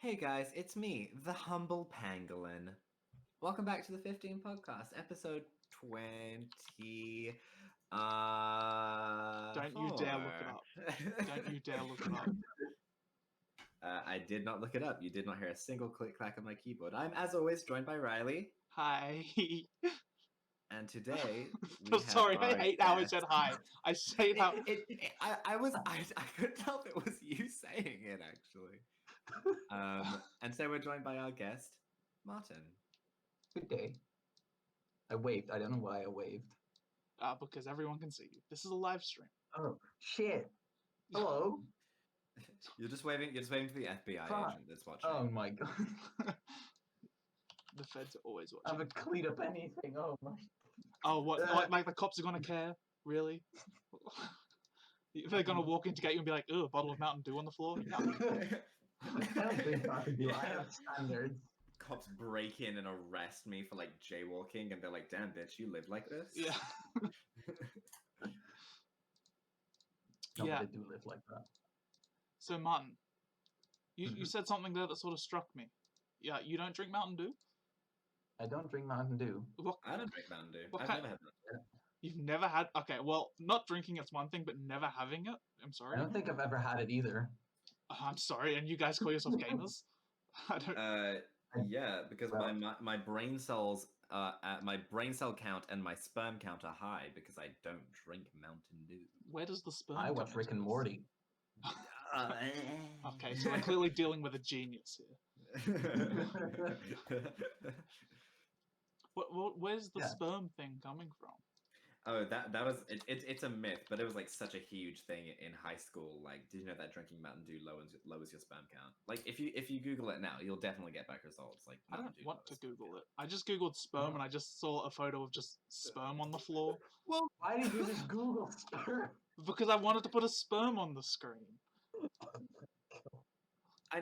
Hey guys, it's me, the humble pangolin. Welcome back to the 15 podcast, episode 20. Don't you dare look it up. Don't you dare look it up. I did not look it up. You did not hear a single click clack on my keyboard. I'm, as always, joined by Riley. Hi. And today we Sorry, have I hate how I said hi. I say that. I couldn't tell if it was you saying it actually. And so we're joined by our guest, Martin. Good day. I waved. I don't know why I waved. Because everyone can see you. This is a live stream. Oh shit! Hello. You're just waving to the FBI Fuck. agent that's watching. Oh my god! The feds are always I watching. haven't cleaned up anything. Oh my. Oh, what? Like the cops are gonna care? Really? They're gonna walk in to get you and be like, "Oh, a bottle of Mountain Dew on the floor." No. I don't think I can do. I have standards. Cops break in and arrest me for like jaywalking, and they're like, "Damn, bitch, you live like this." Yeah. No, Yeah. but they do live like that. So Martin, you said something there that sort of struck me. Yeah, you don't drink Mountain Dew? I don't drink Mountain Dew. What? I don't drink Mountain Dew. What I've kind- never had that. You've never had? Okay, well, not drinking it's one thing, but never having it. I'm I sorry. don't think I've ever had it either. I'm sorry, and you guys call yourself gamers? I don't. Yeah, because Well- my brain cells, my brain cell count and my sperm count are high because I don't drink Mountain Dew. Where does the sperm? I come watch Rick into and this? Morty. Okay, so we're clearly dealing with a genius here. Where's the Yeah. sperm thing coming from? Oh, that was it's a myth, but it was like such a huge thing in high school. Like, did you know that drinking Mountain Dew lowers your sperm count? Like, if you Google it now, you'll definitely get back results. Like, I Mountain don't Dew want to lowers sperm Google count. it. I just Googled sperm and I just saw a photo of just sperm on the floor Well, why did you just Google sperm? because I wanted to put a sperm on the screen.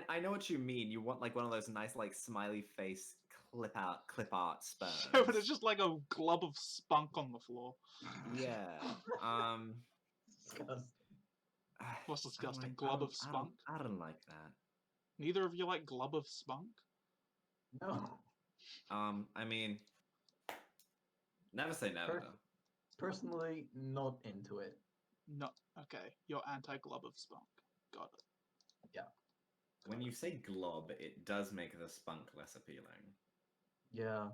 I know what you mean. You want like one of those nice like smiley face clip art sperms. Yeah, but it's just like a glub of spunk on the floor. Yeah. Disgusting. What's disgusting? I Glub don't- of spunk? I don't like that. Neither of you like glub of spunk? No. I mean, never say never. Personally, not into it. No. Okay, you're anti-glub of spunk. Got it. When you say glob, it does make the spunk less appealing. Yeah.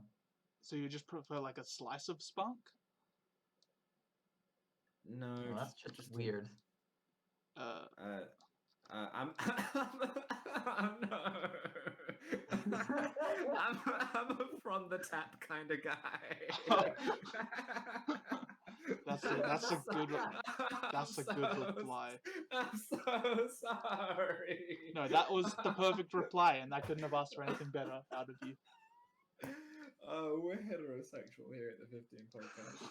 So you just prefer like a slice of spunk? No, Well, that's just weird. I'm I'm no. I'm a from the tap kind of guy. That's a good reply. I'm so sorry. No, that was the perfect reply, and I couldn't have asked for anything better out of you. Oh, we're heterosexual here at the 15 podcast.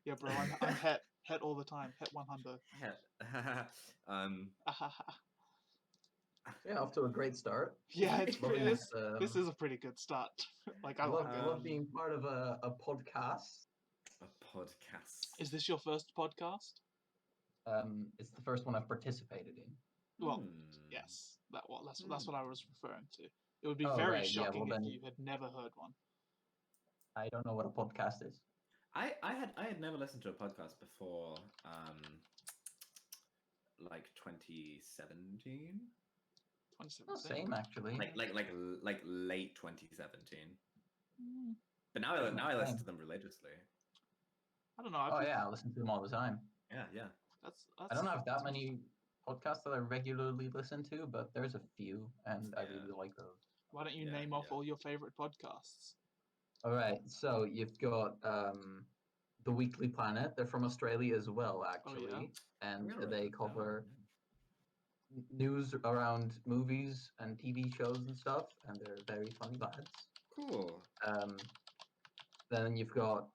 Yeah, bro, I'm het all the time, het 100. Yeah, off to a great start. Yeah, it's Loving pretty, this, this is a pretty good start. Like I I love love, it. I love being part of a podcast. A podcast. Is this your first podcast? It's the first one I've participated in. Well, Hmm. yes, that's what I was referring to. It would be Oh, very right, yeah, shocking well if then- you had never heard one. I don't know what a podcast is. I had never listened to a podcast before like 2017. 2017. Oh, same actually. Like late 2017. Mm, But now I listen to them religiously. I don't know. Oh yeah, I listen to them all the time. Yeah. That's I don't have that many podcasts that I regularly listen to, but there's a few, and I Yeah. really like those. Why don't you Yeah, name off yeah. all your favorite podcasts? All right, so you've got the Weekly Planet. They're from Australia as well, actually, and I'm gonna they write that down. cover news around movies and TV shows and stuff, and they're very funny lads. Cool. Then you've got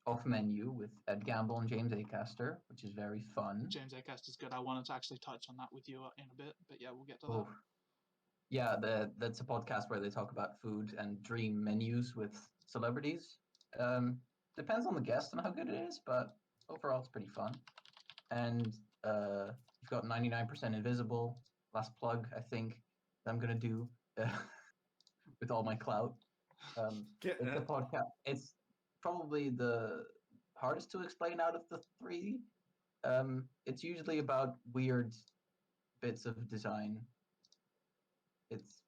Off Menu with Ed Gamble and James Acaster, which is very fun. James Acast is good. I wanted to actually touch on that with you in a bit, but yeah, we'll get to that. Oh. Yeah, that's a podcast where they talk about food and dream menus with celebrities. Depends on the guest and how good it is, but overall it's pretty fun. And you've You've got 99% Invisible. Last plug, I think, that I'm gonna do with all my clout. It's a podcast. It's probably the hardest to explain out of the three. It's usually about weird bits of design. It's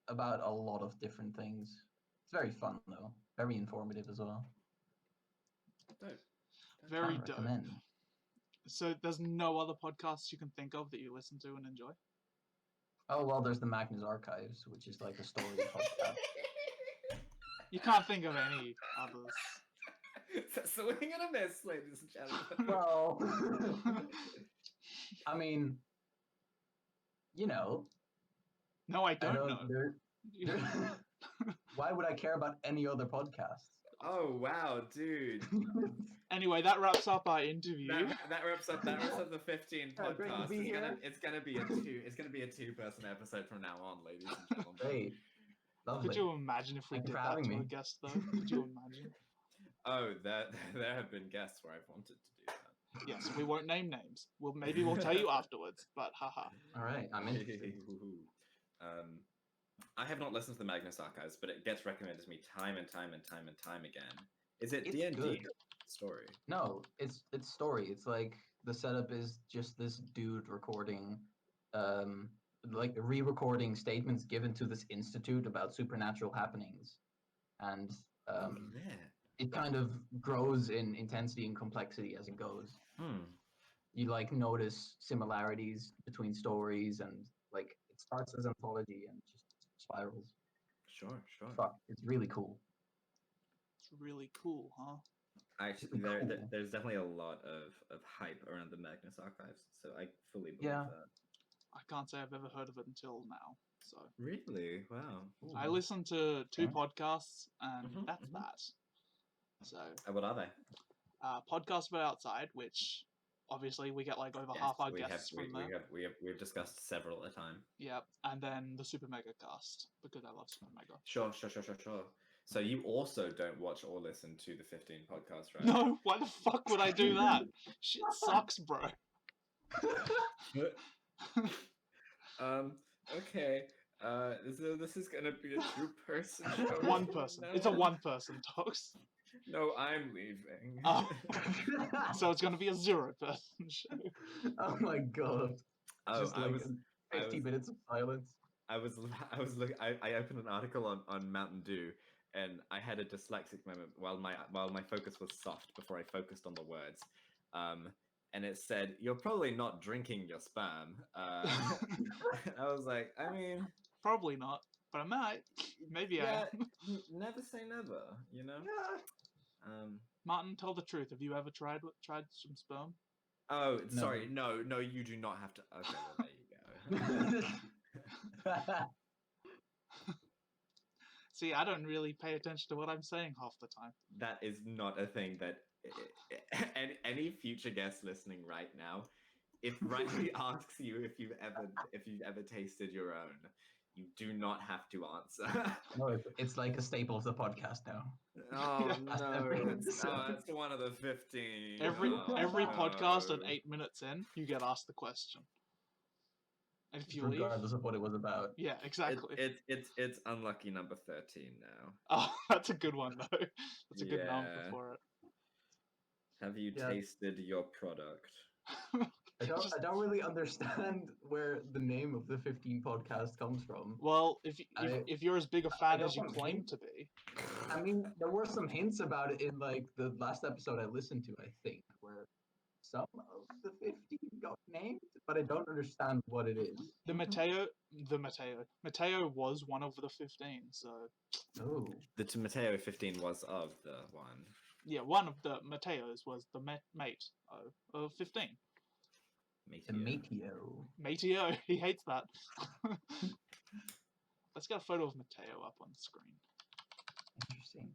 about a lot of different things. It's very fun though, very informative as well. Dope. Very Can't dope. recommend. So there's no other podcasts you can think of that you listen to and enjoy? Oh well, there's the Magnus Archives, which is like a story podcast. You can't think of any others. It's a swing and a miss, ladies and gentlemen. Well, I mean, you know, No, I don't know. Why would I care about any other podcasts? Oh wow, dude. Anyway, that wraps up our interview. That wraps up the 15 Yeah, great to podcast. be here. It's gonna be a two-person episode from now on, ladies and gentlemen. Great. Lovely. Could you imagine if we Thank did you for that having to a me. guest, though? Could you imagine? Oh, there have been guests where I've wanted to do that. Yes, we won't name names. Maybe we'll tell you afterwards, but haha. All right, I'm interested. I have not listened to the Magnus Archives, but it gets recommended to me time and time again. Is it It's D&D good. story? No, it's story. It's like the setup is just this dude recording, like re-recording statements given to this institute about supernatural happenings, and Yeah. it kind of grows in intensity and complexity as it goes. You like notice similarities between stories, and like it starts as anthology and just spirals. Sure. Fuck, it's really cool. It's really cool, huh? Actually, there's definitely a lot of hype around the Magnus Archives, so I fully believe Yeah. that. I can't say I've ever heard of it until now. So Really? Wow. I listened to 2 Okay. podcasts, and Mhm, that's mhm. that. So What are they? Podcast About Outside, which obviously we get like over half our guests from there. We've discussed several at a time. Yep, and then the Super Mega Cast because I love Super Mega. Sure. So you also don't watch or listen to the 15 podcast, right? No, why the fuck would I do that? Shit sucks, bro. Okay. This is gonna be a two-person show. One person. It's a one-person talks. No, I'm leaving. Oh. So it's gonna be a 0-person show. Oh my god. Oh, Just like 50 was- minutes of silence. I opened an article on Mountain Dew, and I had a dyslexic moment while my focus was soft before I focused on the words. And it said, "You're probably not drinking your sperm." I was like, I mean, Probably not, but I might. Maybe yeah, I am. never say never, you know. Yeah. Martin, tell the truth. Have you ever tried some sperm? Oh, No. sorry, no, you do not have to. Okay, well, there you go. See, I don't really pay attention to what I'm saying half the time. That is not a thing that any future guest listening right now, if Riley asks you if you've ever tasted your own, you do not have to answer. No, it's like a staple of the podcast now. Oh Yeah. no, it's one of the 15. Every Oh, podcast at no. 8 minutes in, you get asked the question. And if you leave, Regardless of what it was about. yeah, exactly. It's unlucky number 13 now. Oh, that's a good one though. That's a good number Yeah. for it. Have you Yeah. tasted your product? I don't really understand where the name of the 15 podcast comes from. Well, if you're as big a fan as you don't claim think- to be, I mean, there were some hints about it in like the last episode I listened to, I think, where some of the 15 got named, but I don't understand what it is. Mateo was one of the 15. So Oh, The Mateo 15 was of the one. yeah, one of the Mateos was the mate of 15. the Mateo. Mateo, he hates that. Let's get a photo of Mateo up on the screen. Interesting.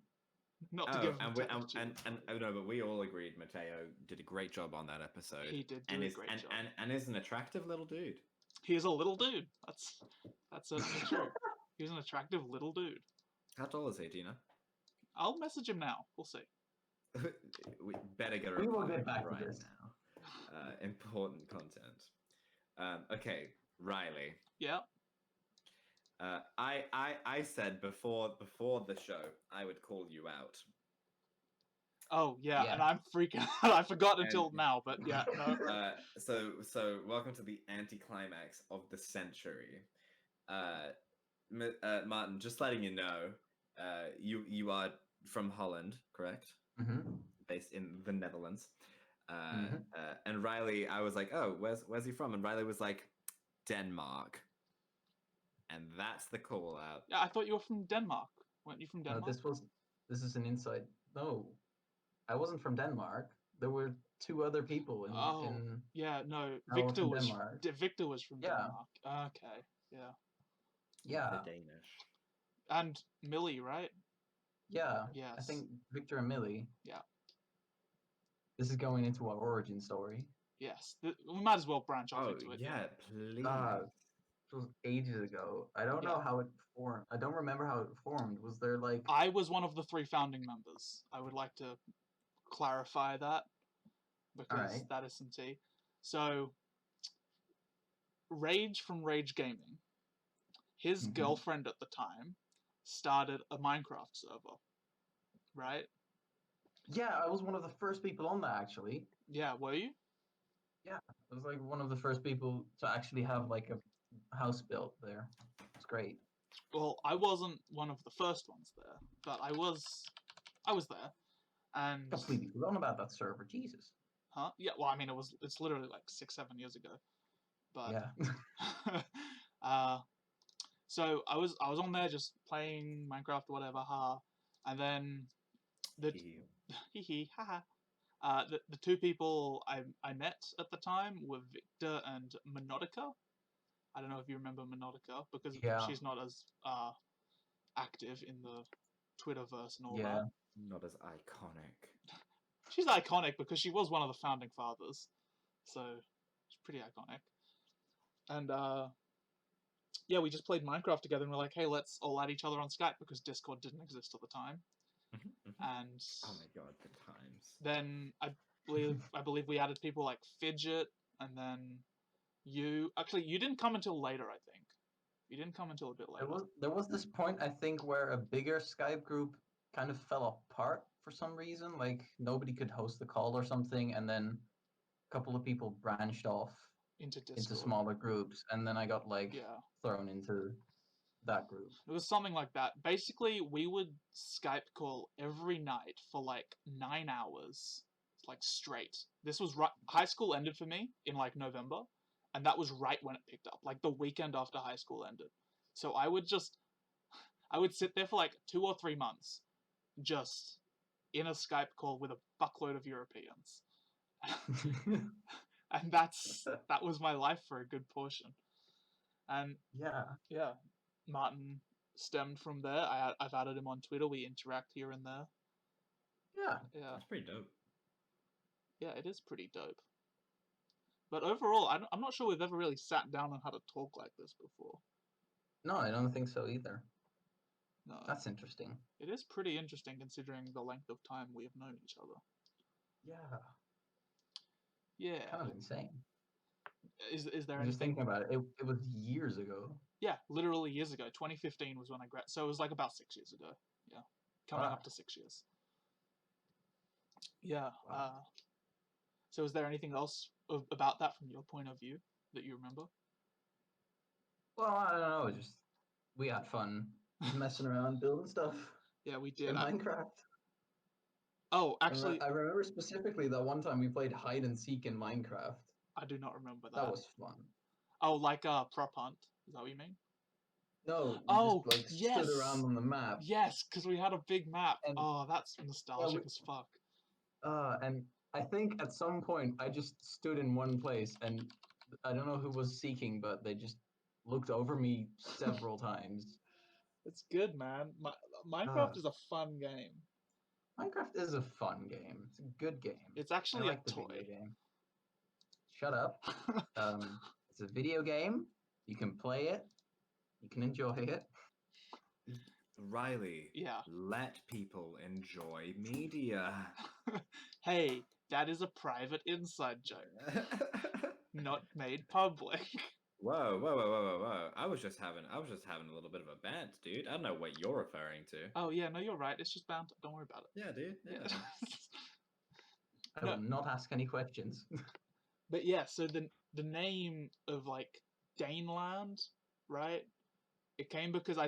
Not to Oh, give him and attention. oh no, but we all agreed Mateo did a great job on that episode. He did do and a is great job. and is an attractive little dude. He is a little dude. That's certainly true. He's an attractive little dude. How tall is he, do you know? I'll message him now. We'll see. We better get a We will reply get back to right this. now. Important content. Okay, Riley. Yeah. I said before the show I would call you out. Oh yeah, Yeah. and I'm freaking out. I forgot until And- now, but yeah, no. So welcome to the anticlimax of the century. Martin, just letting you know, you are from Holland, correct? Mm-hmm. Based in the Netherlands. Mm-hmm. And Riley, I was like, oh, where's he from? And Riley was like, Denmark. And that's the call out. Yeah, I thought you were from Denmark. Weren't you from No, Denmark? this is an insight. No, I wasn't from Denmark. There were two other people in yeah, no. I was Victor from was Denmark. Victor was from Yeah. Denmark. Okay, yeah. Yeah, The Danish. And Millie, right? yeah. Yes. I think Victor and Millie. Yeah. This is going into our origin story. Yes. We might as well branch off Oh into it. yeah, please. It was ages ago. I don't Yeah. know how it formed. I don't remember how it formed. Was there like I was one of the 3 founding members. I would like to clarify that because Alright. that is some tea. So, Rage from Rage Gaming, his Mhm. girlfriend at the time started a Minecraft server, right? Yeah, I was one of the first people on that actually. Yeah, were you? I was like one of the first people to actually have like a house built there. It's great. Well, I wasn't one of the first ones there, but I was there. And Completely forgotten about that server. Jesus. huh? Yeah, well, I mean it's literally like 6-7 years ago. But Yeah. so I was on there just playing Minecraft or whatever, and then the haha. The 2 people I met at the time were Victor and Monodica. I don't know if you remember Monodica because Yeah. she's not as active in the Twitterverse and all Yeah. that. Not as iconic. She's iconic because she was one of the founding fathers, so she's pretty iconic. And yeah, we just played Minecraft together, and we're like, hey, let's all add each other on Skype because Discord didn't exist at the time. And oh my god, the times. then I believe we added people like Fidget, and then you didn't come until later. I think you didn't come until a bit later. There was this point I think where a bigger Skype group kind of fell apart for some reason. Like nobody could host the call or something, and then a couple of people branched off into Discord. into smaller groups, and then I got like thrown into that group. It was something like that. Basically, we would Skype call every night for like 9 hours, like straight. This was right. High school ended for me in like November, and that was right when it picked up, like the weekend after high school ended. So I would sit there for like 2 or 3 months, just in a Skype call with a buckload of Europeans. And that was my life for a good portion. And yeah, Martin stemmed from there. I've added him on Twitter. We interact here and there. Yeah, that's pretty dope. Yeah, it is pretty dope. But overall, I'm not sure we've ever really sat down and had a talk like this before. No, I don't think so either. No, that's interesting. It is pretty interesting considering the length of time we have known each other. Yeah. Kind of insane. Is there I'm anything? Just thinking about it, it was years ago. Yeah, literally years ago. 2015 was when I graduated. So it was like about 6 years ago. Yeah, coming up to 6 years. Yeah. Wow. So is there anything else about that from your point of view that you remember? Well, I don't know. Just we had fun messing around, building stuff. Yeah, we did. In Minecraft. Oh, actually, I remember specifically that one time we played hide and seek in Minecraft. I do not remember that. That was fun. Oh, like prop hunt? Is that what you mean? No. We just, stood around on the map. Yes, because we had a big map. And, that's nostalgic as fuck. And I think at some point I just stood in one place, and I don't know who was seeking, but they just looked over me several times. It's good, man. Minecraft is a fun game. Minecraft is a fun game. It's a good game. It's actually a toy game. Shut up. It's a video game. You can play it. You can enjoy it. Riley. Yeah. Let people enjoy media. Hey, that is a private inside joke. not made public. Whoa. I was just having a little bit of a bant, dude. I don't know what you're referring to. Oh yeah, no, you're right. It's just banter. Don't worry about it. Yeah, dude. Yeah. I will not ask any questions. But yeah, so the name of like Daneland, right? It came because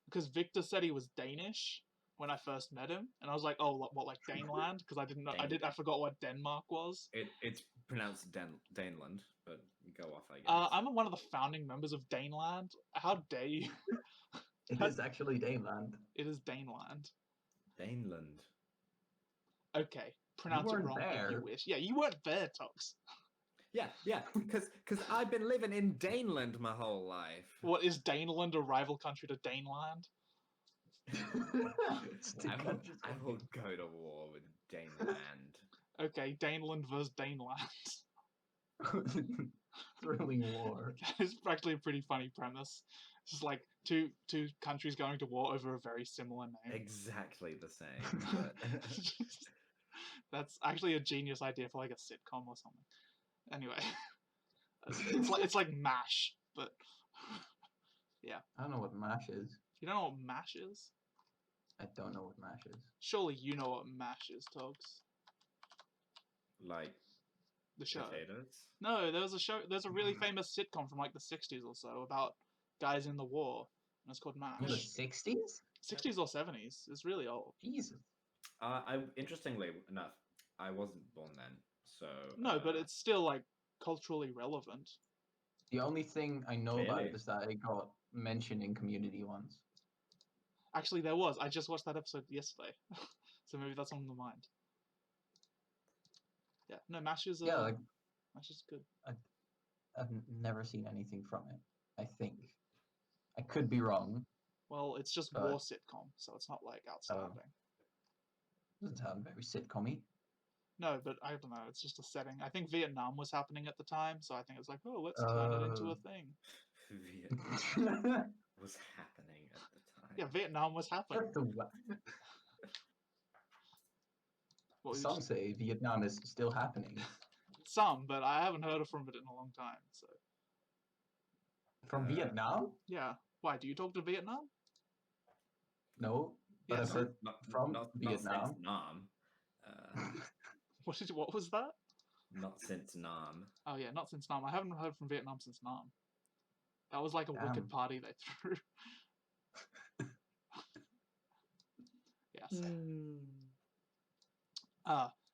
because Victor said he was Danish when I first met him, and I was like, oh, what like Daneland? Because I didn't know, I forgot what Denmark was. It's pronounced Daneland, but go off, I guess. I'm one of the founding members of Daneland. How dare you? It is actually Daneland. It is Daneland. Daneland. Okay, pronounce it wrong if you wish. Yeah, you weren't there, Tox. Yeah, because I've been living in Daneland my whole life. What, is Daneland a rival country to Daneland? I will go to war with Daneland. Okay, Daneland versus Daneland. Thrilling war. It's actually a pretty funny premise. It's just like two countries going to war over a very similar name. Exactly the same. But... That's actually a genius idea for like a sitcom or something. Anyway, it's like MASH, but yeah. I don't know what MASH is. You don't know what MASH is? I don't know what MASH is. Surely you know what MASH is, Togs. Like the show. Potatoes? No, there's a really famous sitcom from like the 60s or so about guys in the war, and it's called MASH. From the 60s? 60s or 70s. It's really old. Jesus. Interestingly enough, I wasn't born then, so... No, but it's still, like, culturally relevant. The only thing I know about it is that it got mentioned in Community once. Actually, there was. I just watched that episode yesterday. So maybe that's on the mind. Yeah, no, MASH is... MASH is good. I've never seen anything from it, I think. I could be wrong. Well, it's just war sitcom, so it's not, like, outstanding. Doesn't sound very sitcom-y. No, but I don't know. It's just a setting. I think Vietnam was happening at the time, so I think it's like, oh, let's turn it into a thing. Vietnam was happening at the time. Yeah, Vietnam was happening. Some say Vietnam is still happening. Some, but I haven't heard from it in a long time. So. From Vietnam? Yeah. Why? Do you talk to Vietnam? No, but I've heard from Vietnam. What was that? Not since Nam. Oh yeah, not since Nam. I haven't heard from Vietnam since Nam. That was like a wicked party they threw. Yes.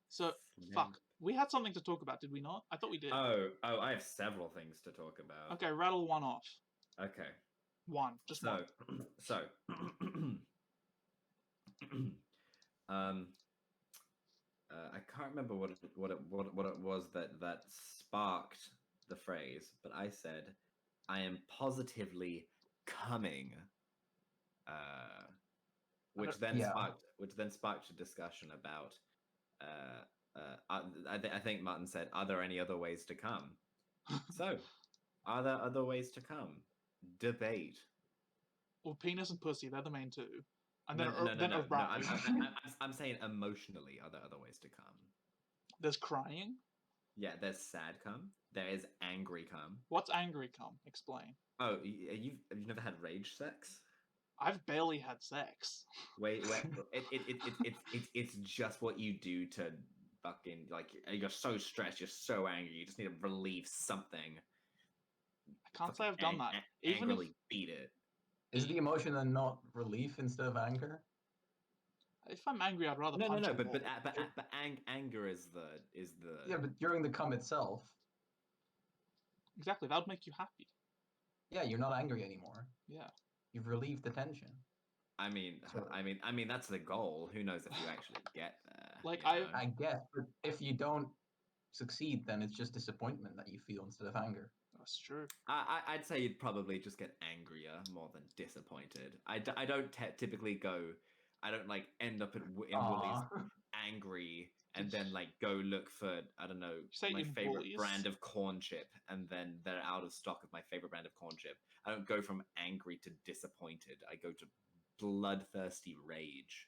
So fuck. We had something to talk about, did we not? I thought we did. Oh, I have several things to talk about. Okay, rattle one off. Okay. One, just one. So, I can't remember what it was that sparked the phrase, but I said, "I am positively coming," which then sparked a discussion about. I think Martin said, "Are there any other ways to come?" So, are there other ways to come? Debate. Well, penis and pussy, they're the main two. And no, I'm saying emotionally, are there other ways to come? There's crying. Yeah, there's sad come. There is angry come. What's angry come? Explain. Oh, you've never had rage sex? I've barely had sex. Wait. It's just what you do to fucking, like, you're so stressed, you're so angry, you just need to relieve something. I can't say I've done that. Angrily beat it. Is the emotion then not relief instead of anger? If I'm angry, I'd rather punch No. But anger is the. Yeah, but during the come itself. Exactly, that would make you happy. Yeah, you're not angry anymore. Yeah. You've relieved the tension. I mean, that's the goal. Who knows if you actually get there? Like I guess, but if you don't succeed, then it's just disappointment that you feel instead of anger. That's true. I'd say you'd probably just get angrier more than disappointed. I don't typically go. I don't like end up in Woolies angry and then like go look for, I don't know, my favorite brand of corn chip, and then they're out of stock of my favorite brand of corn chip. I don't go from angry to disappointed. I go to bloodthirsty rage.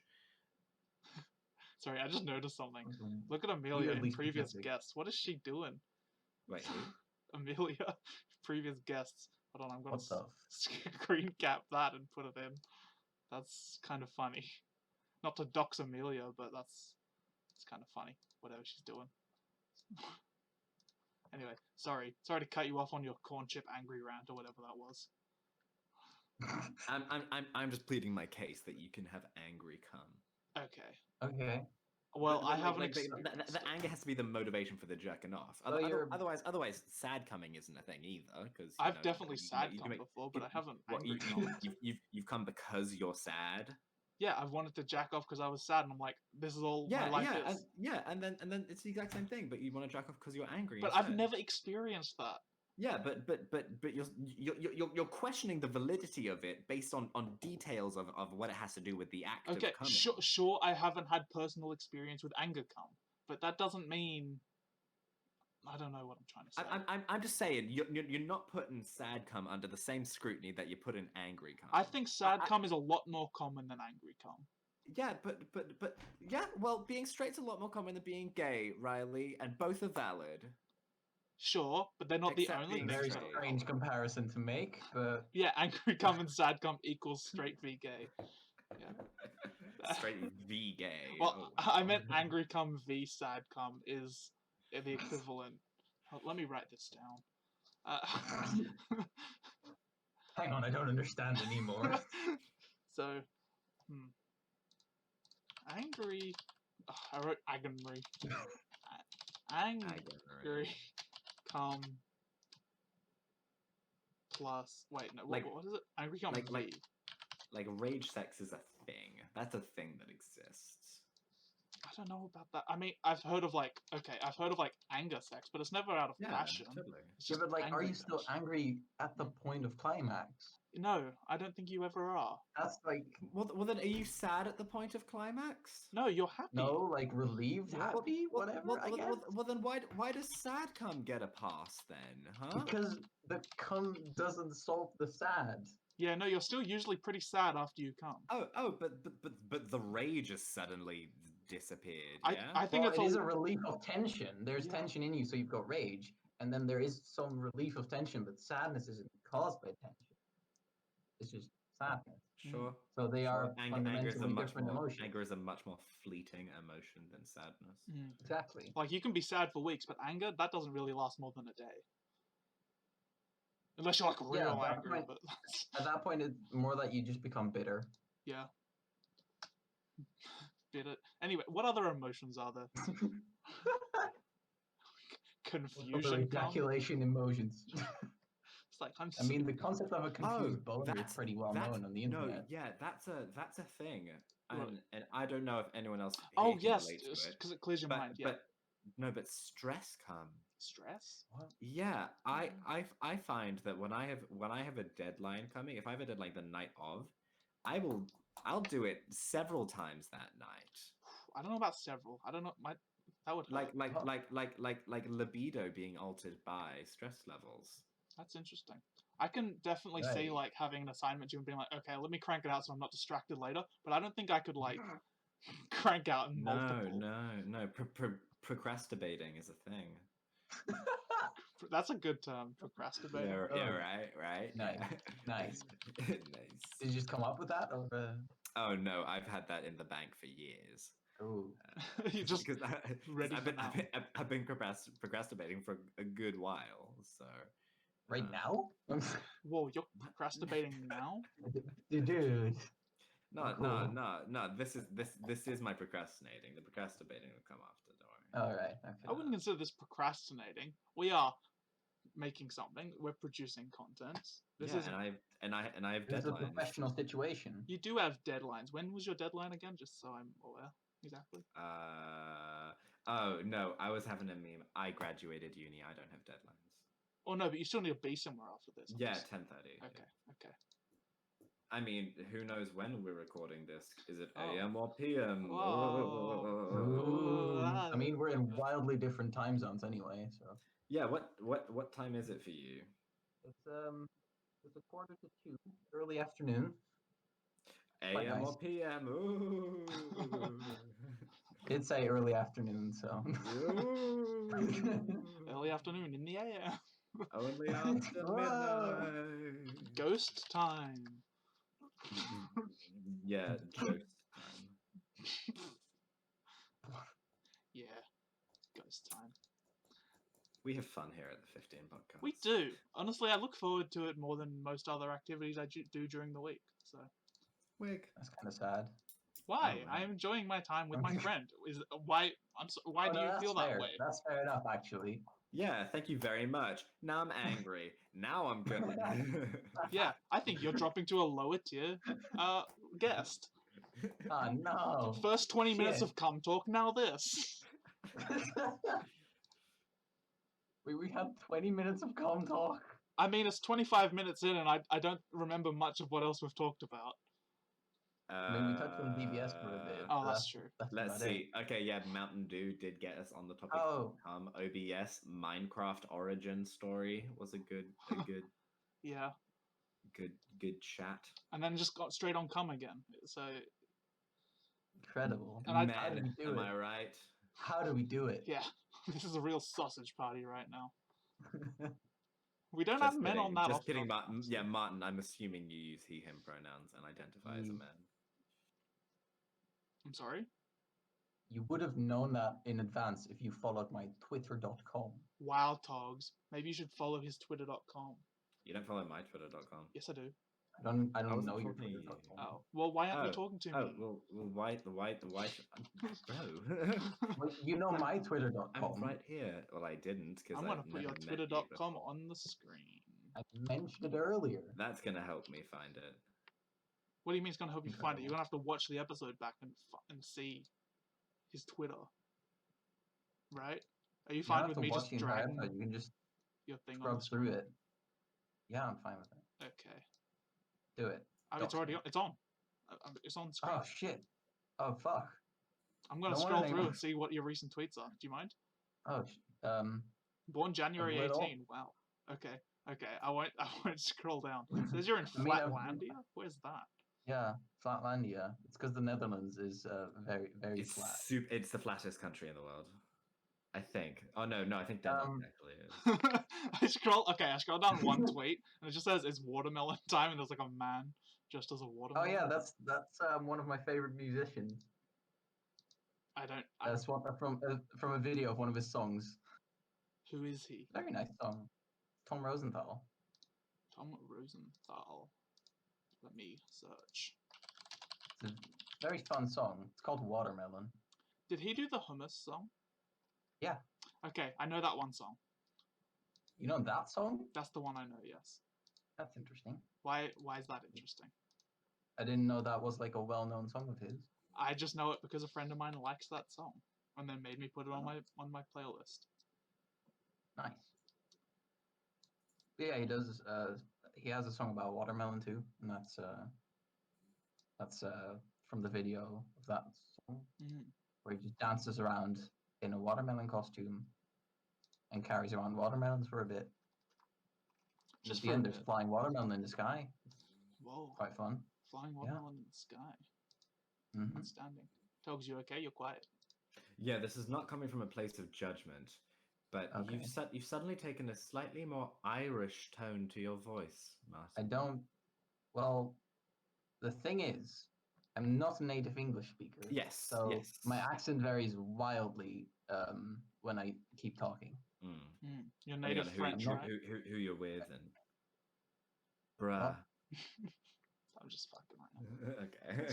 Sorry, I just noticed something. Look at Amelia in previous guests. What is she doing? Wait, who? Amelia, previous guests. Hold on, I'm gonna What the? screen cap that and put it in. That's kind of funny. Not to dox Amelia, but it's kind of funny. Whatever she's doing. Anyway, sorry to cut you off on your corn chip angry rant or whatever that was. I'm just pleading my case that you can have angry cum. Okay. Okay. Well, I haven't like, experienced the anger has to be the motivation for the jerking off. So you're- Otherwise, sad coming isn't a thing either. Because I've definitely sad come before, but I haven't angry come. You've come because you're sad. Yeah, I've wanted to jack off because I was sad, and I'm like, this is all my life is. And then it's the exact same thing. But you want to jack off because you're angry. But I've never experienced that. Yeah, but you're questioning the validity of it based on details of what it has to do with the act of coming. Sure, I haven't had personal experience with anger come, but that doesn't mean I don't know what I'm trying to say. I'm just saying you're not putting sad cum under the same scrutiny that you put in angry cum. I think sad cum is a lot more common than angry cum. Yeah, but yeah, well, being straight's a lot more common than being gay, Riley, and both are valid. Sure, but they're not Except the only. being Very straight. strange comparison to make, but Yeah, angry cum and sad cum equals straight v gay. Yeah. Straight v gay. Well, oh, wow. I meant angry cum v sad cum is the equivalent. Let me write this down. hang on, I don't understand anymore. So, angry. I wrote angry. Angry cum plus. Wait, no. What is it? Angry cum v. Like rage sex is a thing. That's a thing that exists. I don't know about that. I mean, I've heard of anger sex, but it's never out of passion. Totally. It's just but are you angry still passion. angry at the point of climax? No, I don't think you ever are. That's like Well, then, are you sad at the point of climax? No, you're happy. no, like relieved, happy, whatever. I guess. Well, then why does sad cum get a pass then, huh? Because the cum doesn't solve the sad. Yeah, no, you're still usually pretty sad after you come. But the rage has suddenly disappeared. I Yeah. think it is a relief of tension. There's tension in you, so you've got rage, and then there is some relief of tension, but sadness isn't caused by tension. It's just sadness. Sure. So they are anger fundamentally different emotions. Anger is a much more fleeting emotion than sadness. Exactly. Like, you can be sad for weeks, but anger, that doesn't really last more than a day. Unless you're like real angry. But at that point, it's more that you just become bitter. Yeah. Bitter. Anyway, what other emotions are there? Confusion. Ejaculation emotions. It's like I mean, the concept of a confused boner is pretty well known on the internet. No, yeah, that's a thing, and I don't know if anyone else. Oh here can yes, relate to it, because it clears your mind. Yeah. But stress cum. Stress? What? Yeah, I find that when I have a deadline coming, if I have a deadline the night of, I'll do it several times that night. I don't know about several. I don't know. That would hurt. like libido being altered by stress levels. That's interesting. I can definitely see like having an assignment due and being like, okay, let me crank it out so I'm not distracted later. But I don't think I could like crank out multiple. No. Procrastinating is a thing. That's a good term, procrastinating. Yeah, right. Nice. Nice. Did you just come up with that, or? Oh no, I've had that in the bank for years. Oh, you just because ready. I've been procrastinating for a good while. So right now? Whoa, you're procrastinating now, dude. No. This is my procrastinating. The procrastinating will come after. Don't worry. All right. Okay. I wouldn't consider this procrastinating. We are making something. We're producing content. This is I have It's deadlines. a professional situation. You do have deadlines. When was your deadline again? Just so I'm aware. Exactly. Oh no, I was having a meme. I graduated uni. I don't have deadlines. Oh no, but you still need to be somewhere after this. Yeah, 10:30. Okay. I mean, who knows when we're recording this? Is it Oh. AM or PM? I mean, we're in wildly different time zones anyway, so. Yeah. What time is it for you? It's 1:45, early afternoon. Quite AM or nice. PM? Ooh. Did say early afternoon, so. Early afternoon in the AM. Only after midnight. Ghost time. Yeah, ghost time. Yeah, ghost time. We have fun here at the 15 podcast. We do. Honestly, I look forward to it more than most other activities I do during the week. So Wig. That's kind of sad. why? Oh, I'm enjoying my time with my friend. Why? Why Oh, do no, you that's feel fair. that way? That's fair enough, actually. Yeah, thank you very much. Now I'm angry. Now I'm good. Yeah, I think you're dropping to a lower tier guest. Oh, no. First 20 minutes Shit. of cum talk, now this. we had 20 minutes of calm talk. I mean, it's 25 minutes in, and I don't remember much of what else we've talked about. I mean, we touched on DBS for a bit. Oh, but that's true. That's Let's about see. Okay, yeah, Mountain Dew did get us on the topic. Oh. OBS Minecraft origin story was a good Yeah, good chat. and then just got straight on cum again. So Incredible. And I- Man, How did we do am it? I right? How do we do it? yeah, this is a real sausage party right now. We don't Just have men kidding. on that Just often. kidding, Martin. So- Yeah, Martin, I'm assuming you use he, him pronouns and identify as a man. I'm sorry? You would have known that in advance if you followed my twitter.com. Wow, Togs. Maybe you should follow his twitter.com. You don't follow my twitter.com. Yes, I do. I don't wasn't know your talking to you. twitter.com. Oh, well, why aren't you Oh, talking to Oh, me? well, why, bro. Well, you know my I'm twitter.com. right here. Well, I didn't because I'm gonna put your twitter.com on the screen. I mentioned it earlier. That's gonna help me find it. What do you mean it's gonna help you find it? Incredible. You're gonna have to watch the episode back and see his Twitter. Right? Are you You don't fine have with to me watch just the entire dragging episode. You can just your thing on scrub the through screen? it. Yeah, I'm fine with it. Okay. Do it. It's already on. It's on. It's on the screen. Oh, shit. Oh, fuck. I'm gonna no scroll wonder through they- and see what your recent tweets are. Do you mind? Oh, Born January A little. 18. Wow. Okay. I won't scroll down. It says you're in I mean, I've- Flatlandia? Where's that? yeah, Flatlandia. It's because the Netherlands is very, very It's flat. It's the flattest country in the world. I think. Oh no, I think Denmark actually is. I scroll down one tweet and it just says it's watermelon time and there's like a man just as a Oh watermelon. yeah, that's one of my favorite musicians. That's one from a video of one of his songs. Who is he? Very nice song. Tom Rosenthal. Tom Rosenthal. Let me search. It's a very fun song. It's called Watermelon. Did he do the hummus song? Yeah. Okay, I know that one song. You know that song? That's the one I know, yes. That's interesting. Why is that interesting? I didn't know that was like a well-known song of his. I just know it because a friend of mine likes that song and then made me put it on my playlist. Nice. But yeah, he does. He has a song about watermelon too, and that's from the video of that song, where he just dances around in a watermelon costume and carries around watermelons for a bit. Just at the for a end, there's bit. flying watermelon in the sky. Whoa. Quite fun. Flying watermelon in the sky. Mm-hmm. Outstanding. Togs, you okay? You're quiet. Yeah, this is not coming from a place of judgment, but Okay. you've suddenly taken a slightly more Irish tone to your voice, Martin. I don't. Well, the thing is, I'm not a native English speaker. Yes. So yes. my accent varies wildly when I keep talking. You're Depending native on French, right? who you're with and bruh. I'm just fucking right now. Okay.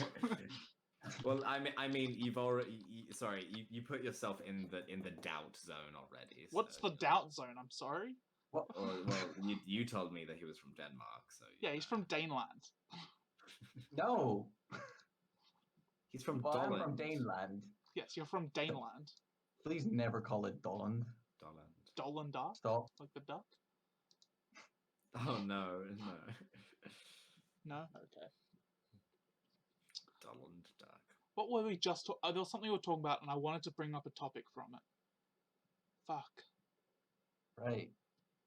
Well, I mean, you've already. You put yourself in the doubt zone already. What's so, the doubt zone? I'm sorry. What? Well, you told me that he was from Denmark, so. Yeah, he's from Daneland. No. He's from Well, I'm Dolland. from Daneland. Yes, you're from Daneland. Please never call it Dolland. Dollandar? Stop. Like the duck? Oh no. No? Okay. Dolland duck. What were we just there was something we were talking about and I wanted to bring up a topic from it. Fuck. Right.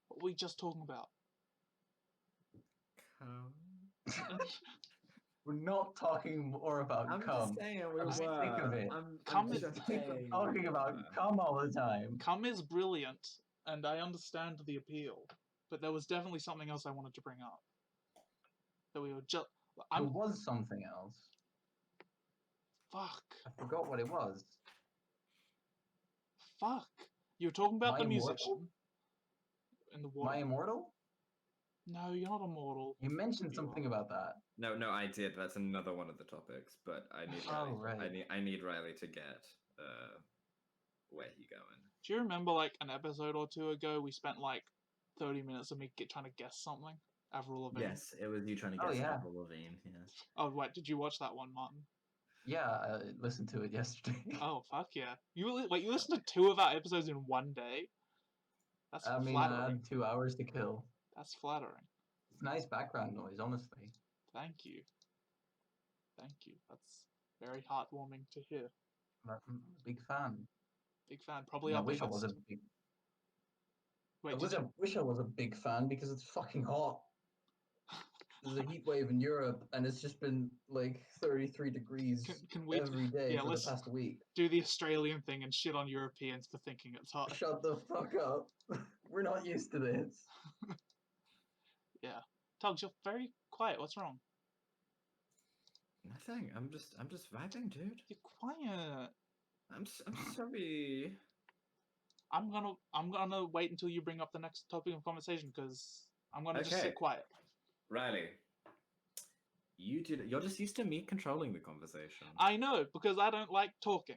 What were we just talking about? We're not talking more about I'm cum. just saying we I'm sick of it. Cum is talking about cum all the time. Cum is brilliant, and I understand the appeal. but there was definitely something else I wanted to bring up. That we were just. There was something else. Fuck. I forgot what it was. Fuck. You were talking about My the Immortal? musician in the water. My Immortal? No, you're not immortal. You mentioned something about that. No, I did. That's another one of the topics, but I need Oh, Riley. right. I need Riley to get where he going. Do you remember like an episode or two ago we spent like 30 minutes of me trying to guess something? Avril Lavigne. Yes, it was you trying to Oh, guess yeah. Avril Lavigne. Yes. Oh wait, did you watch that one, Martin? Yeah, I listened to it yesterday. Oh fuck yeah! You listened to 2 of our episodes in one day. That's I mean, flattering. I had 2 hours to kill. That's flattering. It's nice background noise, honestly. Thank you. Thank you. That's very heartwarming to hear. I'm a big fan. Big fan. Probably I our wish I biggest. was a big. Wait, I wish I was a big fan because it's fucking hot. There's a heat wave in Europe, and it's just been like 33 degrees can we every day for the let's past week. do the Australian thing and shit on Europeans for thinking it's hot. Shut the fuck up. We're not used to this. Yeah. Tugs, you're very quiet. What's wrong? Nothing. I'm just vibing, dude. You're quiet. I'm sorry. I'm gonna wait until you bring up the next topic of conversation because I'm gonna just Okay. sit quiet. Riley, you're just used to me controlling the conversation. I know because I don't like talking,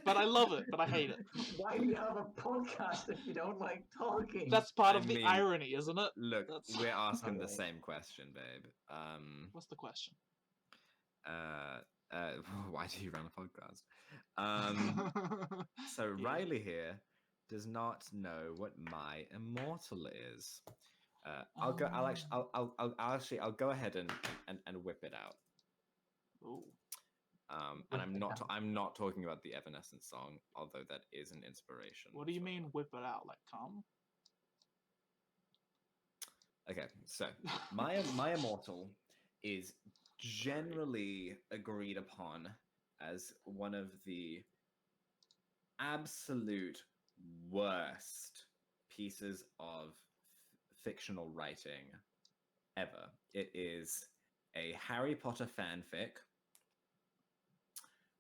but I love it. But I hate it. Why do you have a podcast if you don't like talking? That's part I of the mean, irony, isn't it? Look, That's- we're asking the Alright. same question, babe. What's the question? Why do you run a podcast? So Yeah. Riley here does not know what my Immortal is. I'll go ahead and whip it out. Ooh. And I'm not talking about the Evanescence song, although that is an inspiration. What do you for- mean whip it out? Like come? Okay, so my Immortal is generally agreed upon as one of the absolute worst pieces of fictional writing ever. It is a Harry Potter fanfic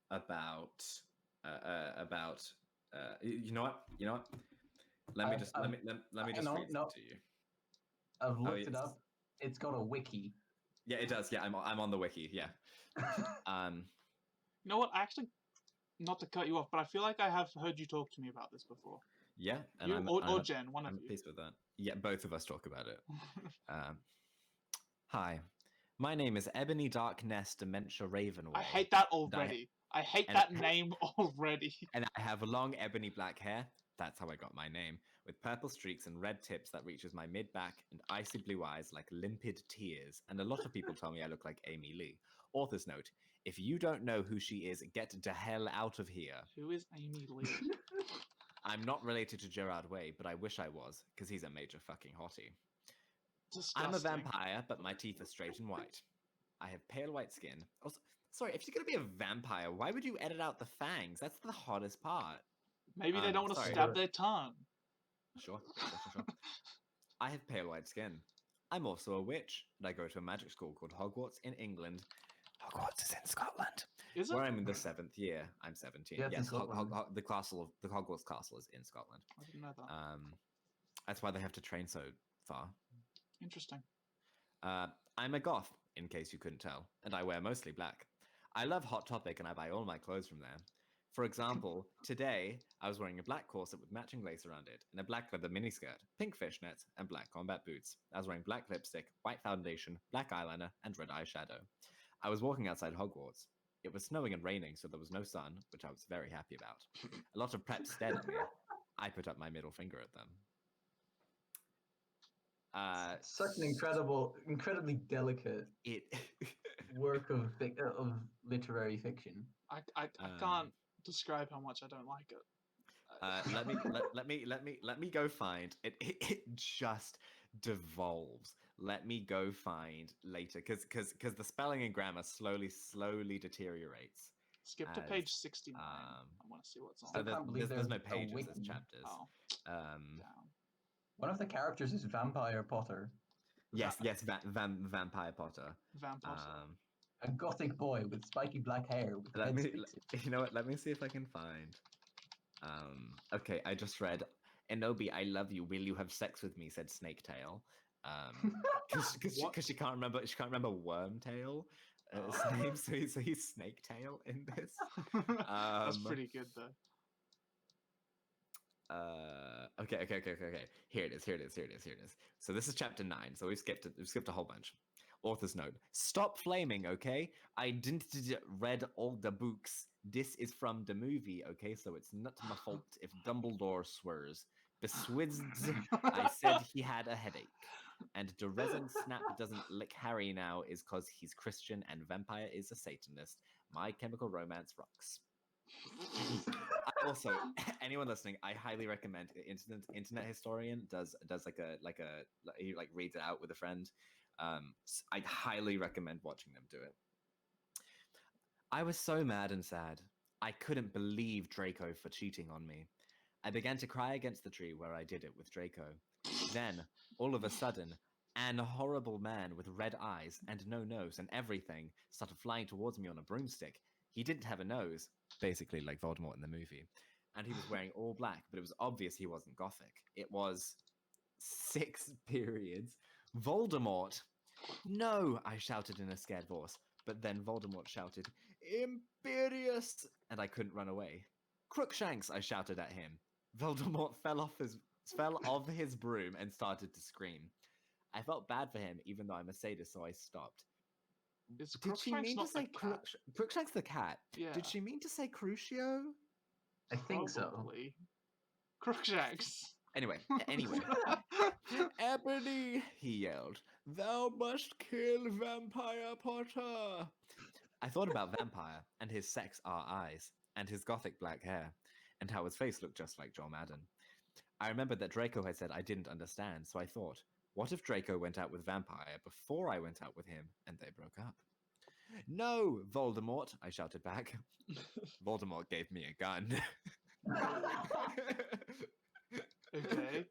about you know what? Let me just read it to you. I've looked it yes. up. It's got a wiki. Yeah, it does. Yeah, I'm on the wiki. Yeah. You know what? Actually, not to cut you off, but I feel like I have heard you talk to me about this before. Yeah, and You or Jen, one of I'm you. pleased with that. Yeah, both of us talk about it. Hi, my name is Ebony Darkness Dementia Ravenway. I hate that already. I hate that name already. And I have long ebony black hair. That's how I got my name. With purple streaks and red tips that reaches my mid-back and icy blue eyes like limpid tears. And a lot of people tell me I look like Amy Lee. Author's note, if you don't know who she is, get the hell out of here. Who is Amy Lee? I'm not related to Gerard Way, but I wish I was, because he's a major fucking hottie. Disgusting. I'm a vampire, but my teeth are straight and white. I have pale white skin. Also, sorry, if you're going to be a vampire, why would you edit out the fangs? That's the hottest part. Maybe they don't want to sorry. stab their tongue. Sure. I have pale white skin. I'm also a witch, and I go to a magic school called Hogwarts in England. Hogwarts is in Scotland. Is it? Where I'm in the 7th year. I'm 17. Yeah, it's in Yes, Scotland. the Hogwarts castle is in Scotland. I didn't know that. That's why they have to train so far. Interesting. I'm a goth, in case you couldn't tell, and I wear mostly black. I love Hot Topic, and I buy all my clothes from there. For example, today I was wearing a black corset with matching lace around it, and a black leather miniskirt, pink fishnets, and black combat boots. I was wearing black lipstick, white foundation, black eyeliner, and red eyeshadow. I was walking outside Hogwarts. It was snowing and raining, so there was no sun, which I was very happy about. A lot of preps stared at me. I put up my middle finger at them. Such an incredibly delicate work of literary fiction. I can't describe how much I don't like it. Let me go find it. It just devolves. Let me go find later, because the spelling and grammar slowly deteriorates. Skip to page 69. I want to see what's on. So I can't believe there's no there's a pages, there's wiki. chapters. Oh, down. One of the characters is Vampire Potter, Yes, Vampire Potter. Vampire. a gothic boy with spiky black hair with head sticks. You know what? Let me see if I can find. Okay, I just read. Enobi, I love you. Will you have sex with me? Said Snaketail. Because she can't remember. She can't remember Wormtail. His name. So he's Snaketail in this. That's pretty good though. Okay. Here it is. So this is chapter 9. So we've skipped a whole bunch. Author's note: stop flaming, okay? I didn't read all the books. This is from the movie, okay? So it's not my fault if Dumbledore swears. Beswizzed, I said he had a headache. And the resin snap doesn't lick Harry now is cause he's Christian and Vampire is a Satanist. My Chemical Romance rocks. Also, anyone listening, I highly recommend Internet Historian does he reads it out with a friend. I highly recommend watching them do it. I was so mad and sad. I couldn't believe Draco for cheating on me. I began to cry against the tree where I did it with Draco. Then, all of a sudden, an horrible man with red eyes and no nose and everything started flying towards me on a broomstick. He didn't have a nose, basically like Voldemort in the movie, and he was wearing all black, but it was obvious he wasn't Gothic. It was 6 periods. Voldemort! No, I shouted in a scared voice, but then Voldemort shouted, Imperious! And I couldn't run away. Crookshanks, I shouted at him. Voldemort fell off his broom and started to scream. I felt bad for him, even though I'm a sadist, so I stopped. Did she mean to say Crookshanks the cat? Yeah. Did she mean to say Crucio? I think Probably. So. Crookshanks. Anyway. Ebony, he yelled. Thou must kill Vampire Potter. I thought about Vampire and his sex eyes and his gothic black hair and how his face looked just like Joel Madden. I remembered that Draco had said I didn't understand, so I thought, what if Draco went out with Vampire before I went out with him and they broke up? No, Voldemort, I shouted back. Voldemort gave me a gun. Okay.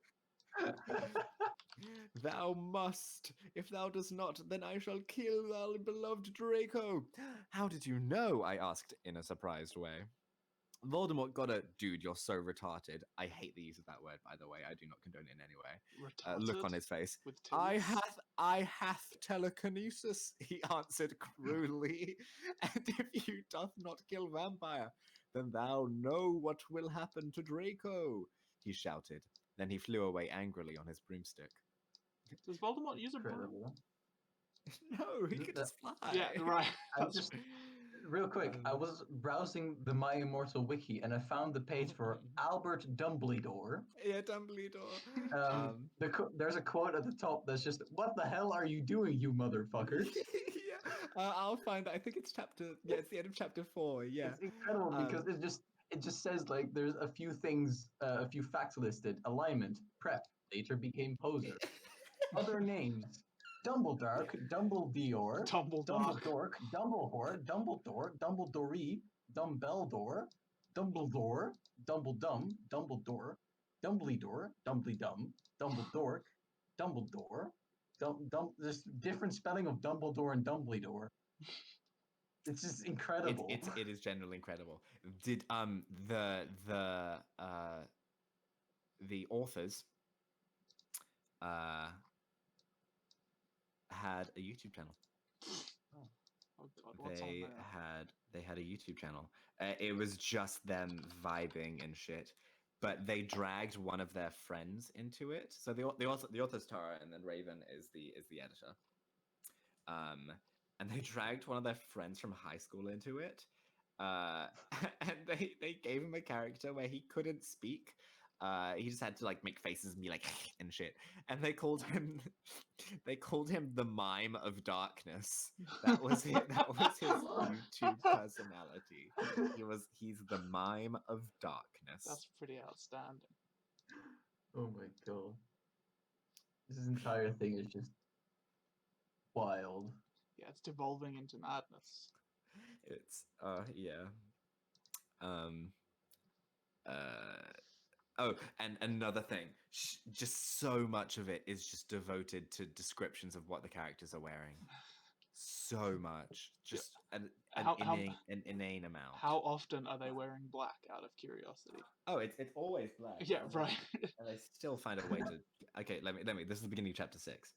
Thou must. If thou dost not, then I shall kill thou beloved Draco. How did you know? I asked in a surprised way. Voldemort got a dude. You're so retarded. I hate the use of that word, by the way. I do not condone it in any way. Look on his face. I hath telekinesis. He answered cruelly. And if you doth not kill Vampire, then thou know what will happen to Draco. He shouted. Then he flew away angrily on his broomstick. Does Voldemort use a broom? No, he could just fly. Yeah, right. Real quick, I was browsing the My Immortal wiki and I found the page for Albert Dumbledore. Yeah, Dumbledore. There's a quote at the top that's just, "What the hell are you doing, you motherfucker?" Yeah, I'll find that. I think it's it's the end of chapter 4. Yeah, it's incredible because it just says like there's a few things, a few facts listed. Alignment, prep, later became poser. Other names. Dumbledark, Dumbledore, Dumbledork, Dumbledore, Dumbledore, Dumbledore, Dumbledore, Dumbledore, Dumbledum, Dumbledore, Dumbledore, Dumbledum, Dumbledork, Dumbledore, there's different spelling of Dumbledore and Dumbledore. It's just incredible. It is generally incredible. Did the authors had a YouTube channel. Oh God, what's on there? They had a YouTube channel. It was just them vibing and shit. But they dragged one of their friends into it. So the author's Tara, and then Raven is the editor. And they dragged one of their friends from high school into it. And they gave him a character where he couldn't speak. He just had to like make faces and be like and shit. And they called him the Mime of Darkness. That was his YouTube personality. He's the Mime of Darkness. That's pretty outstanding. Oh my God. This entire thing is just wild. Yeah, it's devolving into madness. It's yeah. Oh, and another thing, just so much of it is just devoted to descriptions of what the characters are wearing. So much, just an inane amount. How often are they wearing black? Out of curiosity. Oh, it's always black. Yeah, right. And they still find a way to. Okay, let me. This is the beginning of chapter 6.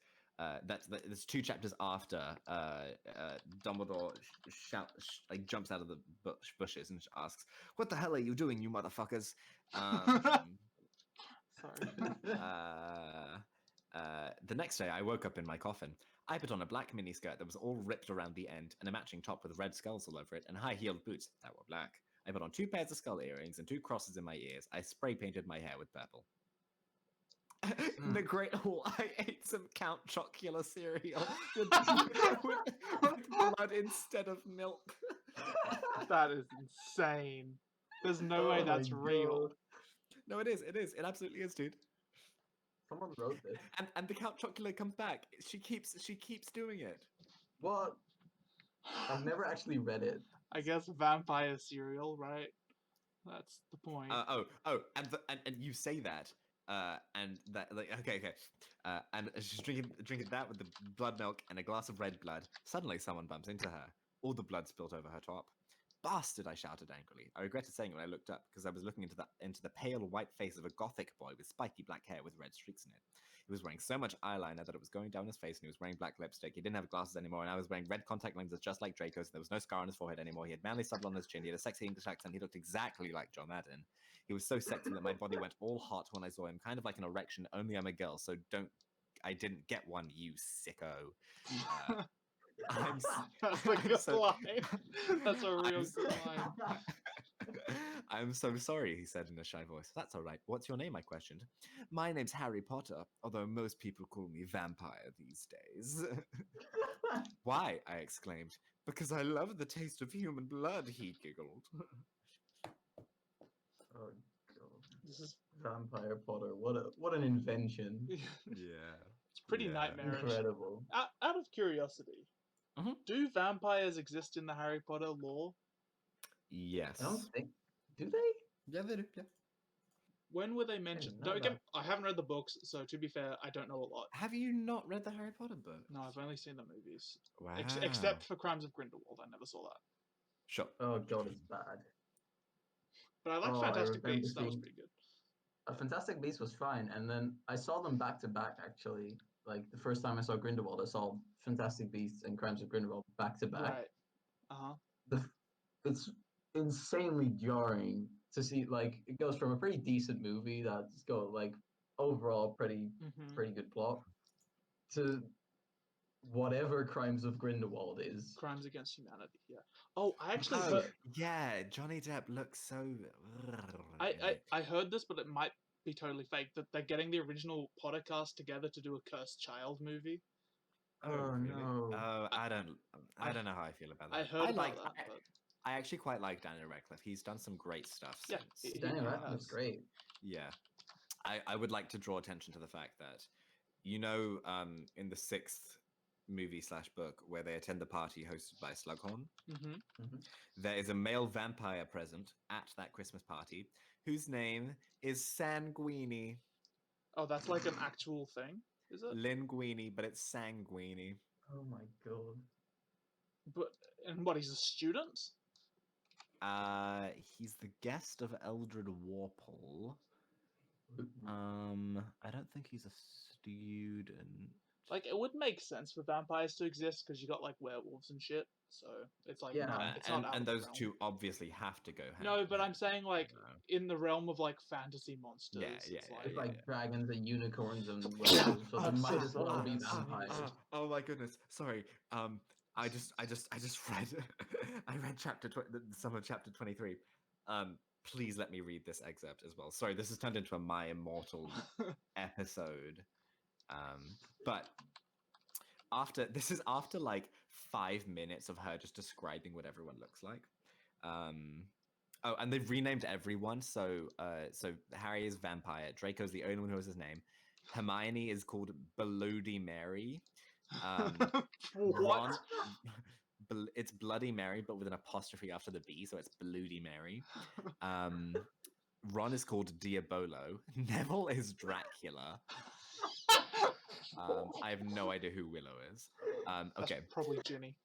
There's 2 chapters after Dumbledore jumps out of the bushes and asks, "What the hell are you doing, you motherfuckers?" Sorry. The next day, I woke up in my coffin. I put on a black miniskirt that was all ripped around the end, and a matching top with red skulls all over it, and high-heeled boots that were black. I put on 2 pairs of skull earrings and 2 crosses in my ears. I spray painted my hair with purple. In the Great Hall, I ate some Count Chocula cereal with blood instead of milk. That is insane. There's no way that's real. No, it is. It is. It absolutely is, dude. Someone wrote this. And the Count Chocula comes back. She keeps doing it. What? I've never actually read it. I guess vampire cereal, right? That's the point. And you say that, and that okay, and she's drinking that with the blood milk and a glass of red blood. Suddenly, someone bumps into her. All the blood spilt over her top. Bastard! I shouted angrily. I regretted saying it when I looked up because I was looking into the pale white face of a gothic boy with spiky black hair with red streaks in it. He was wearing so much eyeliner that it was going down his face, and he was wearing black lipstick. He didn't have glasses anymore, and I was wearing red contact lenses just like Draco's. There was no scar on his forehead anymore. He had manly stubble on his chin. He had a sexy English accent. He looked exactly like John Madden. He was so sexy that my body went all hot when I saw him, kind of like an erection, only I'm a girl, so I didn't get one, you sicko. That's a good line. That's a real good line. I'm so sorry, he said in a shy voice. That's all right. What's your name? I questioned. My name's Harry Potter, although most people call me Vampire these days. Why? I exclaimed. Because I love the taste of human blood, he giggled. Oh god. This is Vampire Potter. What an invention. Yeah. It's pretty nightmarish. Incredible. Out of curiosity, do vampires exist in the Harry Potter lore? Yes. I don't think. Do they? Yeah, they do. Yeah. When were they mentioned? I haven't read the books, so to be fair, I don't know a lot. Have you not read the Harry Potter book? No, I've only seen the movies. Wow. Except for Crimes of Grindelwald, I never saw that. Sure. Oh god, it's bad. But I like Fantastic Beasts. That was pretty good. Fantastic Beasts was fine, and then I saw them back to back. Actually, like the first time I saw Grindelwald, I saw Fantastic Beasts and Crimes of Grindelwald back to back. Right. It's insanely jarring to see. Like it goes from a pretty decent movie that's got like overall pretty good plot to whatever Crimes of Grindelwald is. Crimes Against Humanity. Yeah. Oh, I actually yeah, Johnny Depp looks so. I heard this, but it might be totally fake. That they're getting the original Potter cast together to do a Cursed Child movie. Oh really? No! Oh, I don't know how I feel about that. I heard about that. I actually quite like Daniel Radcliffe. He's done some great stuff since. Yeah, Daniel Radcliffe's great. Yeah, I would like to draw attention to the fact that, in the 6th movie/book where they attend the party hosted by Slughorn, there is a male vampire present at that Christmas party whose name is Sanguini. Oh, that's like an actual thing, is it? Linguini, but it's Sanguini. Oh my god. And what, he's a student? He's the guest of Eldred Warple. I don't think he's a student. Like, it would make sense for vampires to exist because you got like werewolves and shit. So it's like and those two obviously have to go hand. No, but I'm saying like in the realm of like fantasy monsters. It's like dragons and unicorns and werewolves, so they might as well be vampires. Oh my goodness! Sorry. I just read. I read some of chapter 23. Please let me read this excerpt as well. Sorry, this has turned into a My Immortal episode. But after like 5 minutes of her just describing what everyone looks like. Oh, and they've renamed everyone. So Harry is vampire. Draco's the only one who knows his name. Hermione is called Bloody Mary. What? It's Bloody Mary, but with an apostrophe after the B, so it's Bloody Mary. Ron is called Diabolo. Neville is Dracula. I have no idea who Willow is. That's Okay. probably Ginny.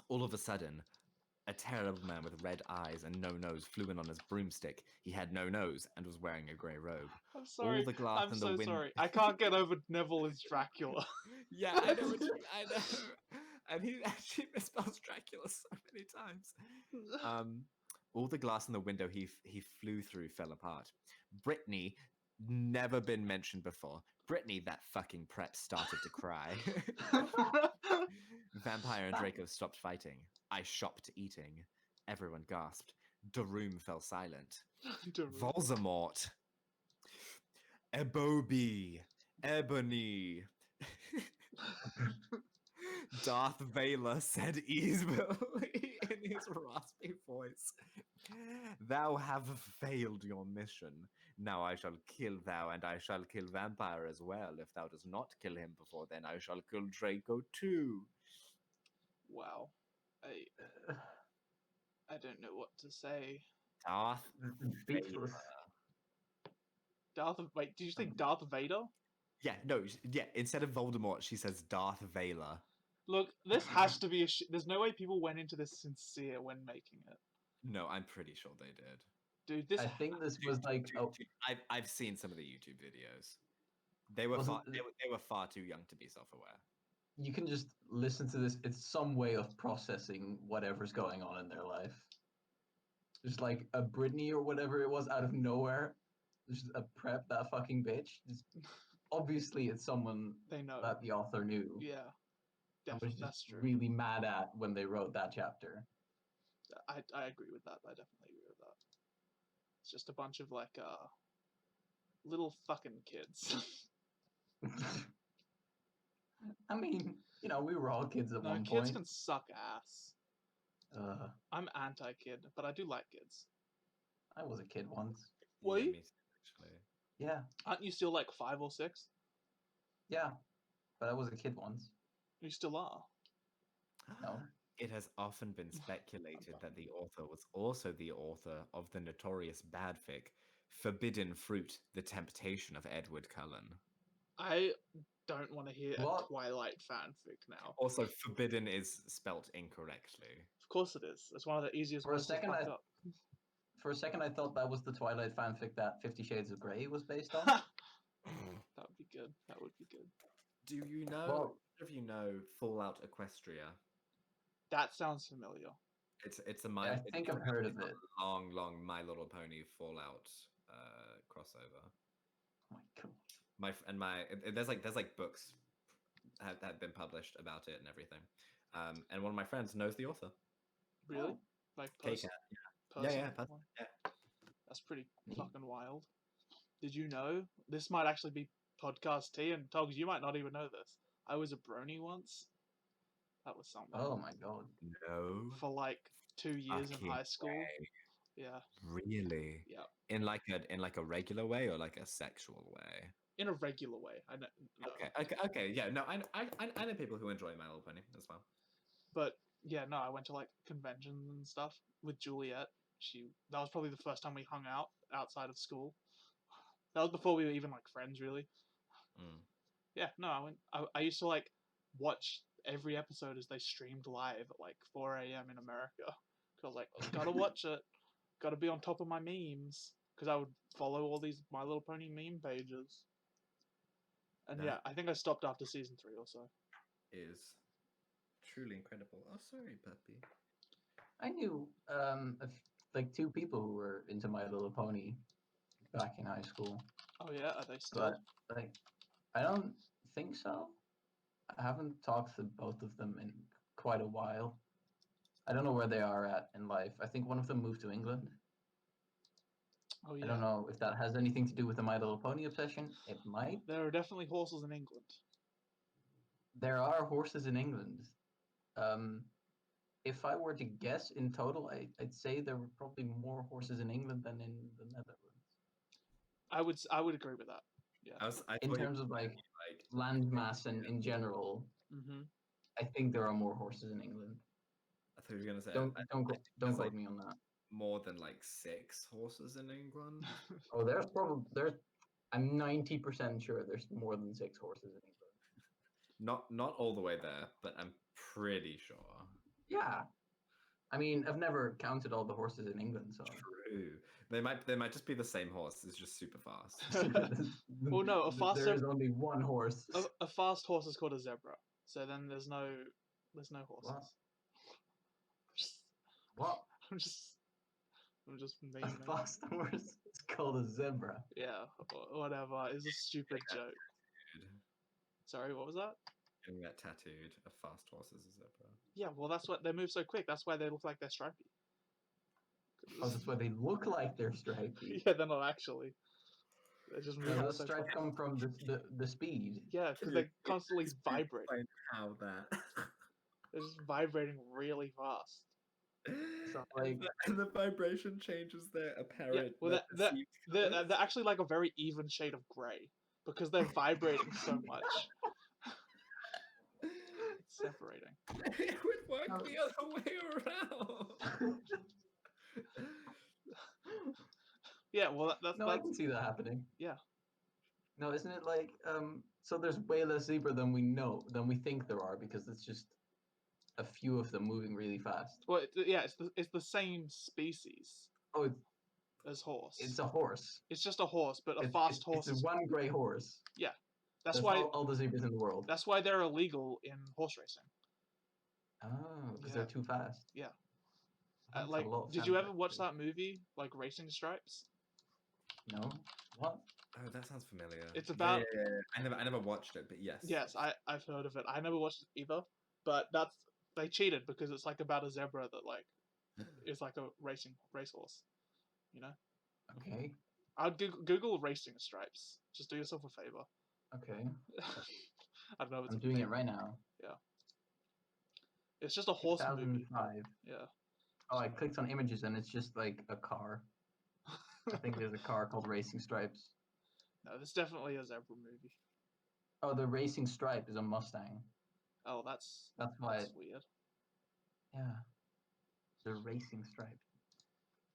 All of a sudden, a terrible man with red eyes and no nose flew in on his broomstick. He had no nose and was wearing a grey robe. I'm sorry. All the glass I'm in so the wind. sorry. I can't get over Neville as Dracula. Yeah, I know. I know. And he actually misspells Dracula so many times. All the glass in the window he flew through fell apart. Brittany, never been mentioned before. Brittany, that fucking prep, started to cry. Vampire and Draco stopped fighting. I shopped eating. Everyone gasped. The room fell silent. Voldemort. Eboby. Ebony. Darth Vader said easily in his raspy voice, "Thou have failed your mission. Now I shall kill thou, and I shall kill Vampire as well. If thou dost not kill him before then, I shall kill Draco too." Wow. I don't know what to say. Darth Speechless. Wait, did you say Darth Vader? Yeah, no, yeah. Instead of Voldemort, she says Darth Vader. Look, this has to be there's no way people went into this sincere when making it. No, I'm pretty sure they did. Dude, this. I think this was like. I've seen some of the YouTube videos. They were they were far too young to be self-aware. You can just listen to this. It's some way of processing whatever's going on in their life. Just like a Britney or whatever it was out of nowhere. Just a prep, that fucking bitch. Obviously, it's someone they know that the author knew. Yeah, definitely. That's true. Really mad at when they wrote that chapter. I agree with that. I definitely agree with that. It's just a bunch of like little fucking kids. I mean, you know, we were all kids at one point. Kids can suck ass. I'm anti-kid, but I do like kids. I was a kid once. Were you? Me too, actually. Yeah. Aren't you still like 5 or 6? Yeah, but I was a kid once. You still are. No. It has often been speculated that the author was also the author of the notorious badfic Forbidden Fruit, The Temptation of Edward Cullen. I don't want to hear a Twilight fanfic now. Also, forbidden is spelt incorrectly. Of course it is. It's one of the easiest ways to fuck up. For a second, I thought that was the Twilight fanfic that 50 Shades of Grey was based on. That would be good. That would be good. Do you know, if you know Fallout Equestria? That sounds familiar. It's I think I've heard of it. Long My Little Pony Fallout crossover. Oh my god. There's like books have been published about it and everything. And one of my friends knows the author. Really? Like K-Cat, yeah. That's pretty fucking wild. Did you know? This might actually be podcast tea, and Togs, you might not even know this. I was a brony once. That was something. Oh my god. No. For like 2 years in high school. Way. Yeah. Really? Yeah. In like a regular way or like a sexual way? In a regular way. I know. No. Okay. Yeah. No, I know people who enjoy My Little Pony as well. But yeah, no, I went to like conventions and stuff with Juliet. That was probably the first time we hung out outside of school. That was before we were even like friends, really. Yeah, no, I used to like watch every episode as they streamed live at like 4 a.m. in America. Cause I was like, gotta watch it, gotta be on top of my memes. Because I would follow all these My Little Pony meme pages. And yeah, I think I stopped after season 3 or so. Is truly incredible. Oh, sorry, puppy. I knew like 2 people who were into My Little Pony back in high school. Oh yeah, are they still? But like, I don't think so. I haven't talked to both of them in quite a while. I don't know where they are at in life. I think one of them moved to England. Oh yeah. I don't know if that has anything to do with the My Little Pony obsession. It might. There are definitely horses in England. There are horses in England. If I were to guess in total, I'd say there were probably more horses in England than in the Netherlands. I would agree with that. Yeah. In terms of like land mass and in general, I think there are more horses in England. I thought you were gonna say. Don't quote me on that. more than like 6 horses in England. Oh, I'm 90% sure there's more than 6 horses in England. Not all the way there, but I'm pretty sure. Yeah. I mean, I've never counted all the horses in England, so. True. They might just be the same horse. It's just super fast. Well, no, a fast There is only one horse. a fast horse is called a zebra. So then there's no horses. What? I'm just A memeing. fast horse is called a zebra. Yeah, whatever. It's a stupid joke. Sorry, what was that? Getting that tattooed. A fast horse is a zebra. Yeah, well, that's what they move so quick. That's why they look like they're stripy. Oh, that's why they look like they're stripy. Yeah, they're not actually. They're just moving The so stripes fast. come from the speed. Yeah, because they're constantly vibrating. Explain how that. They're just vibrating really fast. So, like, and the vibration changes their apparent. Yeah, well, they're actually like a very even shade of grey because they're vibrating so much. It's separating. It would work the other way around. Yeah, well, that's I can see that happening. Yeah. No, isn't it like so there's way less zebra than we think there are, because it's just a few of them moving really fast. Well, it's the same species. Oh, as horse. It's a horse. It's just a horse, but a fast horse. It's one grey horse. Yeah, that's why all the zebras in the world. That's why they're illegal in horse racing. Oh, because they're too fast. Yeah. Like, did you ever watch that movie, like Racing Stripes? No. What? Oh, that sounds familiar. It's about. I never watched it, but yes. Yes, I've heard of it. I never watched it either, but they cheated because it's like about a zebra that like is like a racehorse, you know. Okay. I'd Google Racing Stripes. Just do yourself a favor. Okay. I don't know. I'm doing it right now. Yeah. It's just a horse movie. 2005. Yeah. Oh, I clicked on images and it's just like a car. I think there's a car called Racing Stripes. No, this definitely a zebra movie. Oh, the Racing Stripe is a Mustang. Oh, that's weird. Yeah. The Racing Stripe.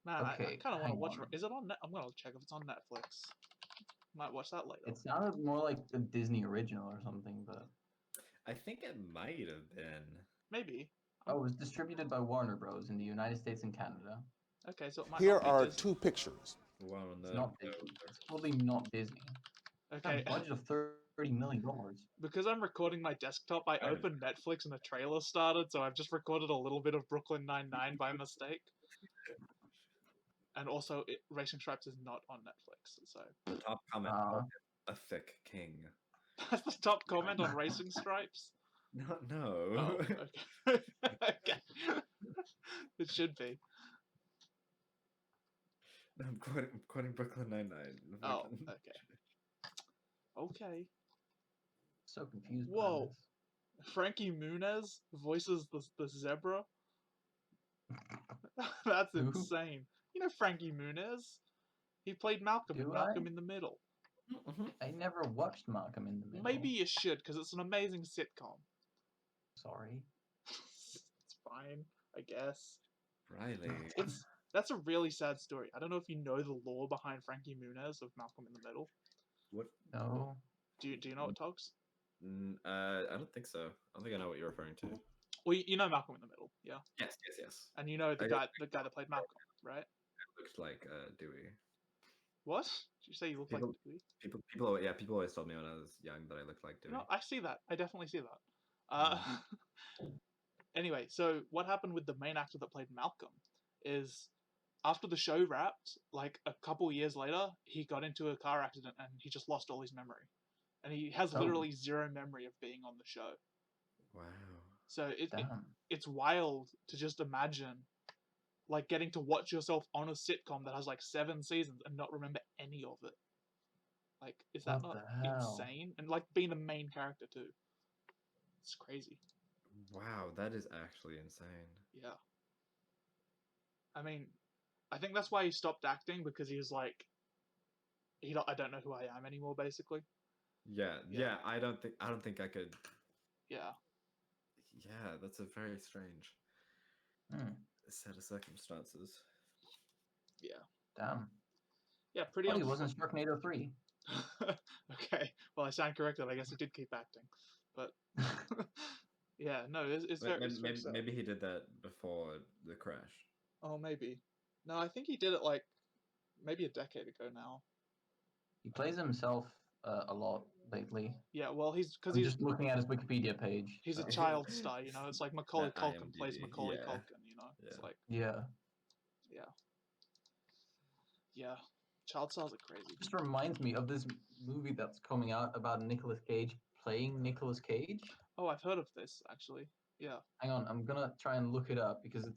Man, okay, I kind of want to watch. Is it on? I'm gonna check if it's on Netflix. Might watch that later. It sounded more like a Disney original or something, but I think it might have been. Maybe. Oh, it was distributed by Warner Bros. In the United States and Canada. Okay, so it might Here are two pictures. Well, it's not Disney. It's fully not Disney. Okay. A budget of $30 million. Because I'm recording my desktop, I opened Netflix and a trailer started, so I've just recorded a little bit of Brooklyn Nine-Nine by mistake. And also, Racing Stripes is not on Netflix, so... Top comment, a thick king. That's the top comment on Racing Stripes? No. Oh, okay. Okay. It should be. No, I'm quoting Brooklyn Nine-Nine. Oh, okay. Okay. So confused. Whoa. Frankie Muniz voices the zebra? That's insane. You know Frankie Muniz? He played Malcolm in Malcolm in the Middle. I never watched Malcolm in the Middle. Maybe you should, because it's an amazing sitcom. Sorry. It's fine, I guess. Riley. That's a really sad story. I don't know if you know the lore behind Frankie Muniz of Malcolm in the Middle. What? No. Do you know what, Togs? I don't think so. I don't think I know what you're referring to. Well, you know Malcolm in the Middle, yeah? Yes. And you know the guy that played Malcolm, right? It looks like Dewey. What? Did you say you look like Dewey? People always told me when I was young that I looked like Dewey. No, I see that. I definitely see that. Anyway, so what happened with the main actor that played Malcolm is after the show wrapped, like a couple years later, he got into a car accident and he just lost all his memory. And he has literally zero memory of being on the show. Wow. So it's wild to just imagine like getting to watch yourself on a sitcom that has like 7 seasons and not remember any of it. Like, is that not insane? And like being the main character too. It's crazy. Wow, that is actually insane. Yeah. I mean, I think that's why he stopped acting, because he was like, I don't know who I am anymore, basically. Yeah. I don't think I could. Yeah. Yeah, that's a very strange set of circumstances. Damn. Yeah, pretty. Well, he was in Sharknado 3. Okay, well, I stand corrected. I guess he did keep acting, but yeah, no, it's very sad. Maybe he did that before the crash. Oh, maybe. No, I think he did it like maybe a decade ago now. He plays himself a lot lately. Yeah, well, he's just looking at his Wikipedia page. He's so. a child star, you know. It's like Macaulay Culkin plays IMDb, Macaulay yeah. Culkin, you know. It's like Yeah. Child stars are crazy. Just reminds me of this movie that's coming out about Nicolas Cage playing Nicolas Cage. Oh, I've heard of this actually. Yeah. Hang on, I'm gonna try and look it up because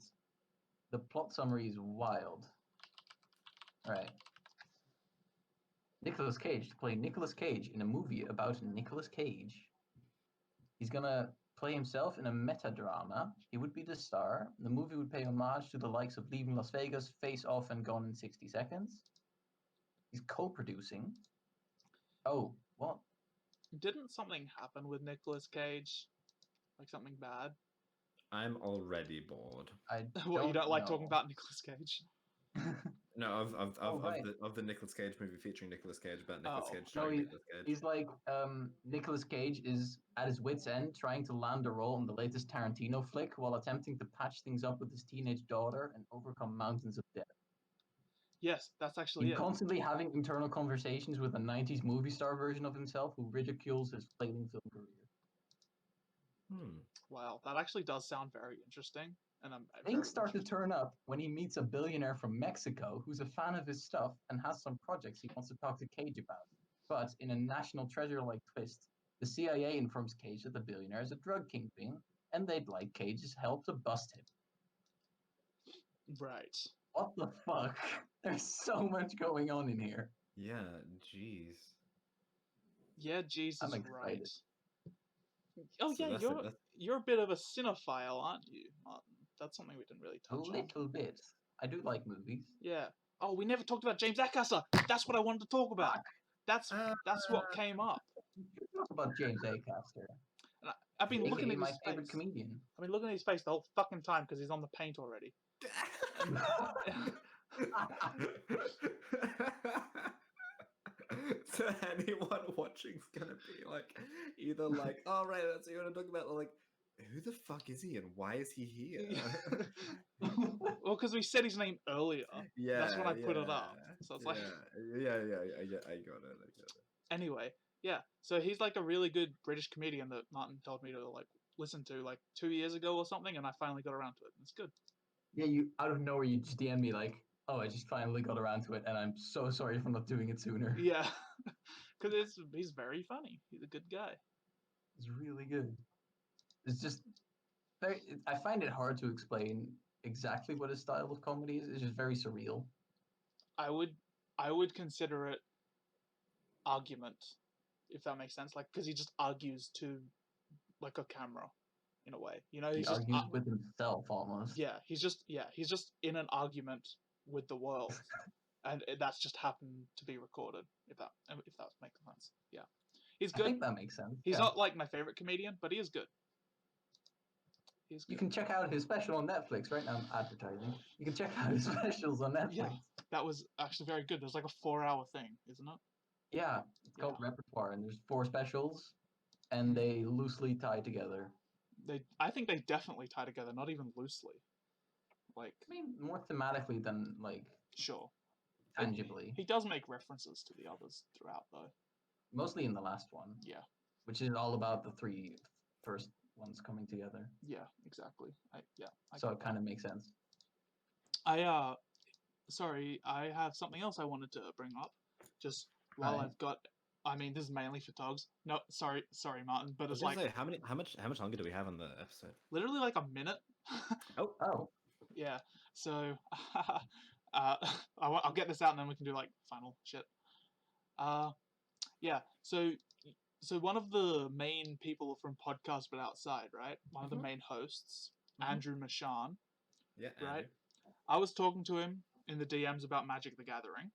the plot summary is wild. All right. Nicolas Cage to play Nicolas Cage in a movie about Nicolas Cage. He's gonna play himself in a meta-drama. He would be the star. The movie would pay homage to the likes of Leaving Las Vegas, Face Off, and Gone in 60 Seconds. He's co-producing. Oh, what? Didn't something happen with Nicolas Cage? Like something bad? I'm already bored. What, you don't like talking about Nicolas Cage? No, of the Nicolas Cage movie featuring Nicolas Cage about Nicolas Cage starring Nicolas Cage. He's like Nicolas Cage is at his wit's end trying to land a role in the latest Tarantino flick while attempting to patch things up with his teenage daughter and overcome mountains of debt. Yes, that's actually He's constantly having internal conversations with a 90s movie star version of himself who ridicules his flailing film career. Wow, that actually does sound very interesting. And Things start to turn up when he meets a billionaire from Mexico who's a fan of his stuff and has some projects he wants to talk to Cage about. But in a national treasure-like twist, the CIA informs Cage that the billionaire is a drug kingpin and they'd like Cage's help to bust him. Right. What the fuck? There's so much going on in here. Yeah, jeez. Yeah, Jesus, I'm excited. right. Oh So yeah, you're a bit of a cinephile, aren't you, Martin? That's something we didn't really touch on. A little bit. I do like movies. Yeah. Oh, we never talked about James Acaster. That's what I wanted to talk about. That's what came up. Talk about James Acaster. I've been looking at his my face. favorite comedian. I've been looking at his face the whole fucking time because he's on the paint already. So anyone watching's gonna be like, either like, oh right, that's what you want to talk about, or like, who the fuck is he and why is he here? Well, because we said his name earlier. Yeah, that's when I put it up. So it's like, yeah, I got it. Anyway, yeah. So he's like a really good British comedian that Martin told me to like listen to like 2 years ago or something, and I finally got around to it. It's good. Yeah, you out of nowhere you just DM me like, oh, I just finally got around to it, and I'm so sorry for not doing it sooner. Yeah, because he's very funny. He's a good guy. It's really good. It's just I find it hard to explain exactly what his style of comedy is. It's just very surreal. I would consider it argument, if that makes sense. Like, because he just argues to like a camera, in a way. You know, he argues with himself almost. Yeah, he's just in an argument with the world, and that's just happened to be recorded. If that makes sense. Yeah, he's good. I think that makes sense. He's not like my favorite comedian, but he is good. You can check out his special on Netflix right now. I'm advertising. You can check out his specials on Netflix. Yeah, that was actually very good. There's like a 4-hour thing, isn't it? Yeah, it's called Repertoire, and there's 4 specials, and they loosely tie together. I think they definitely tie together, not even loosely. Like, I mean, more thematically than like. Sure. Tangibly. He does make references to the others throughout, though. Mostly in the last one. Yeah. Which is all about the 3 first ones coming together. Yeah, exactly. So it kind of makes sense. Sorry, I have something else I wanted to bring up. Just while I've got, I mean, this is mainly for dogs. No, sorry, Martin, but it's like, how much longer do we have on the episode? Literally like a minute. Oh. Yeah. So, I'll get this out and then we can do like final shit. Yeah. So one of the main people from Podcast But Outside, right? One of the main hosts, Andrew Machan. Yeah. Right. Andrew. I was talking to him in the DMs about Magic the Gathering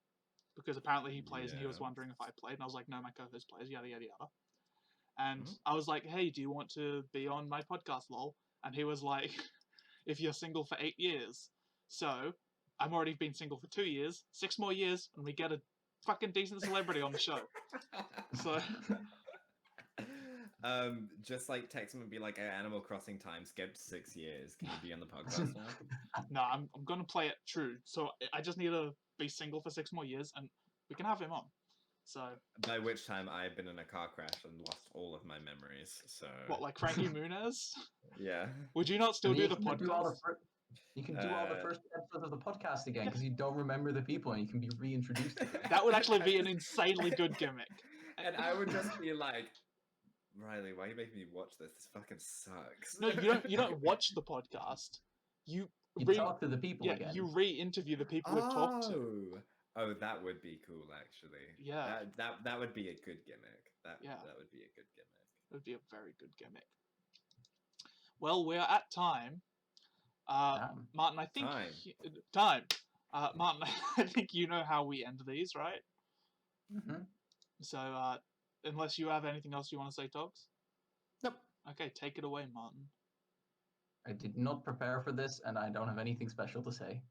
because apparently he plays and he was wondering if I played, and I was like, no, my co-host plays, yada yada yada. And I was like, hey, do you want to be on my podcast, lol? And he was like, if you're single for 8 years. So I'm already been single for 2 years. 6 more years, and we get a fucking decent celebrity on the show. So, just like text him and be like, Animal Crossing time skipped 6 years. Can you be on the podcast now? no, I'm gonna play it true. So I just need to be single for 6 more years, and we can have him on. So by which time I've been in a car crash and lost all of my memories. So what, like Frankie Muniz? yeah. Would you not still do the podcast? You can do all the first episodes of the podcast again because you don't remember the people and you can be reintroduced again. That would actually be an insanely good gimmick. And I would just be like, Riley, why are you making me watch this? This fucking sucks. No, you don't watch the podcast. You talk to the people again. You re-interview the people we've talked to. Oh, that would be cool, actually. Yeah. That would be a good gimmick. That would be a good gimmick. It would be a very good gimmick. Well, we're at time. Martin, I think time. Martin, I think you know how we end these, right? Mm-hmm. So, unless you have anything else you want to say, Togs? Nope. Okay, take it away, Martin. I did not prepare for this, and I don't have anything special to say.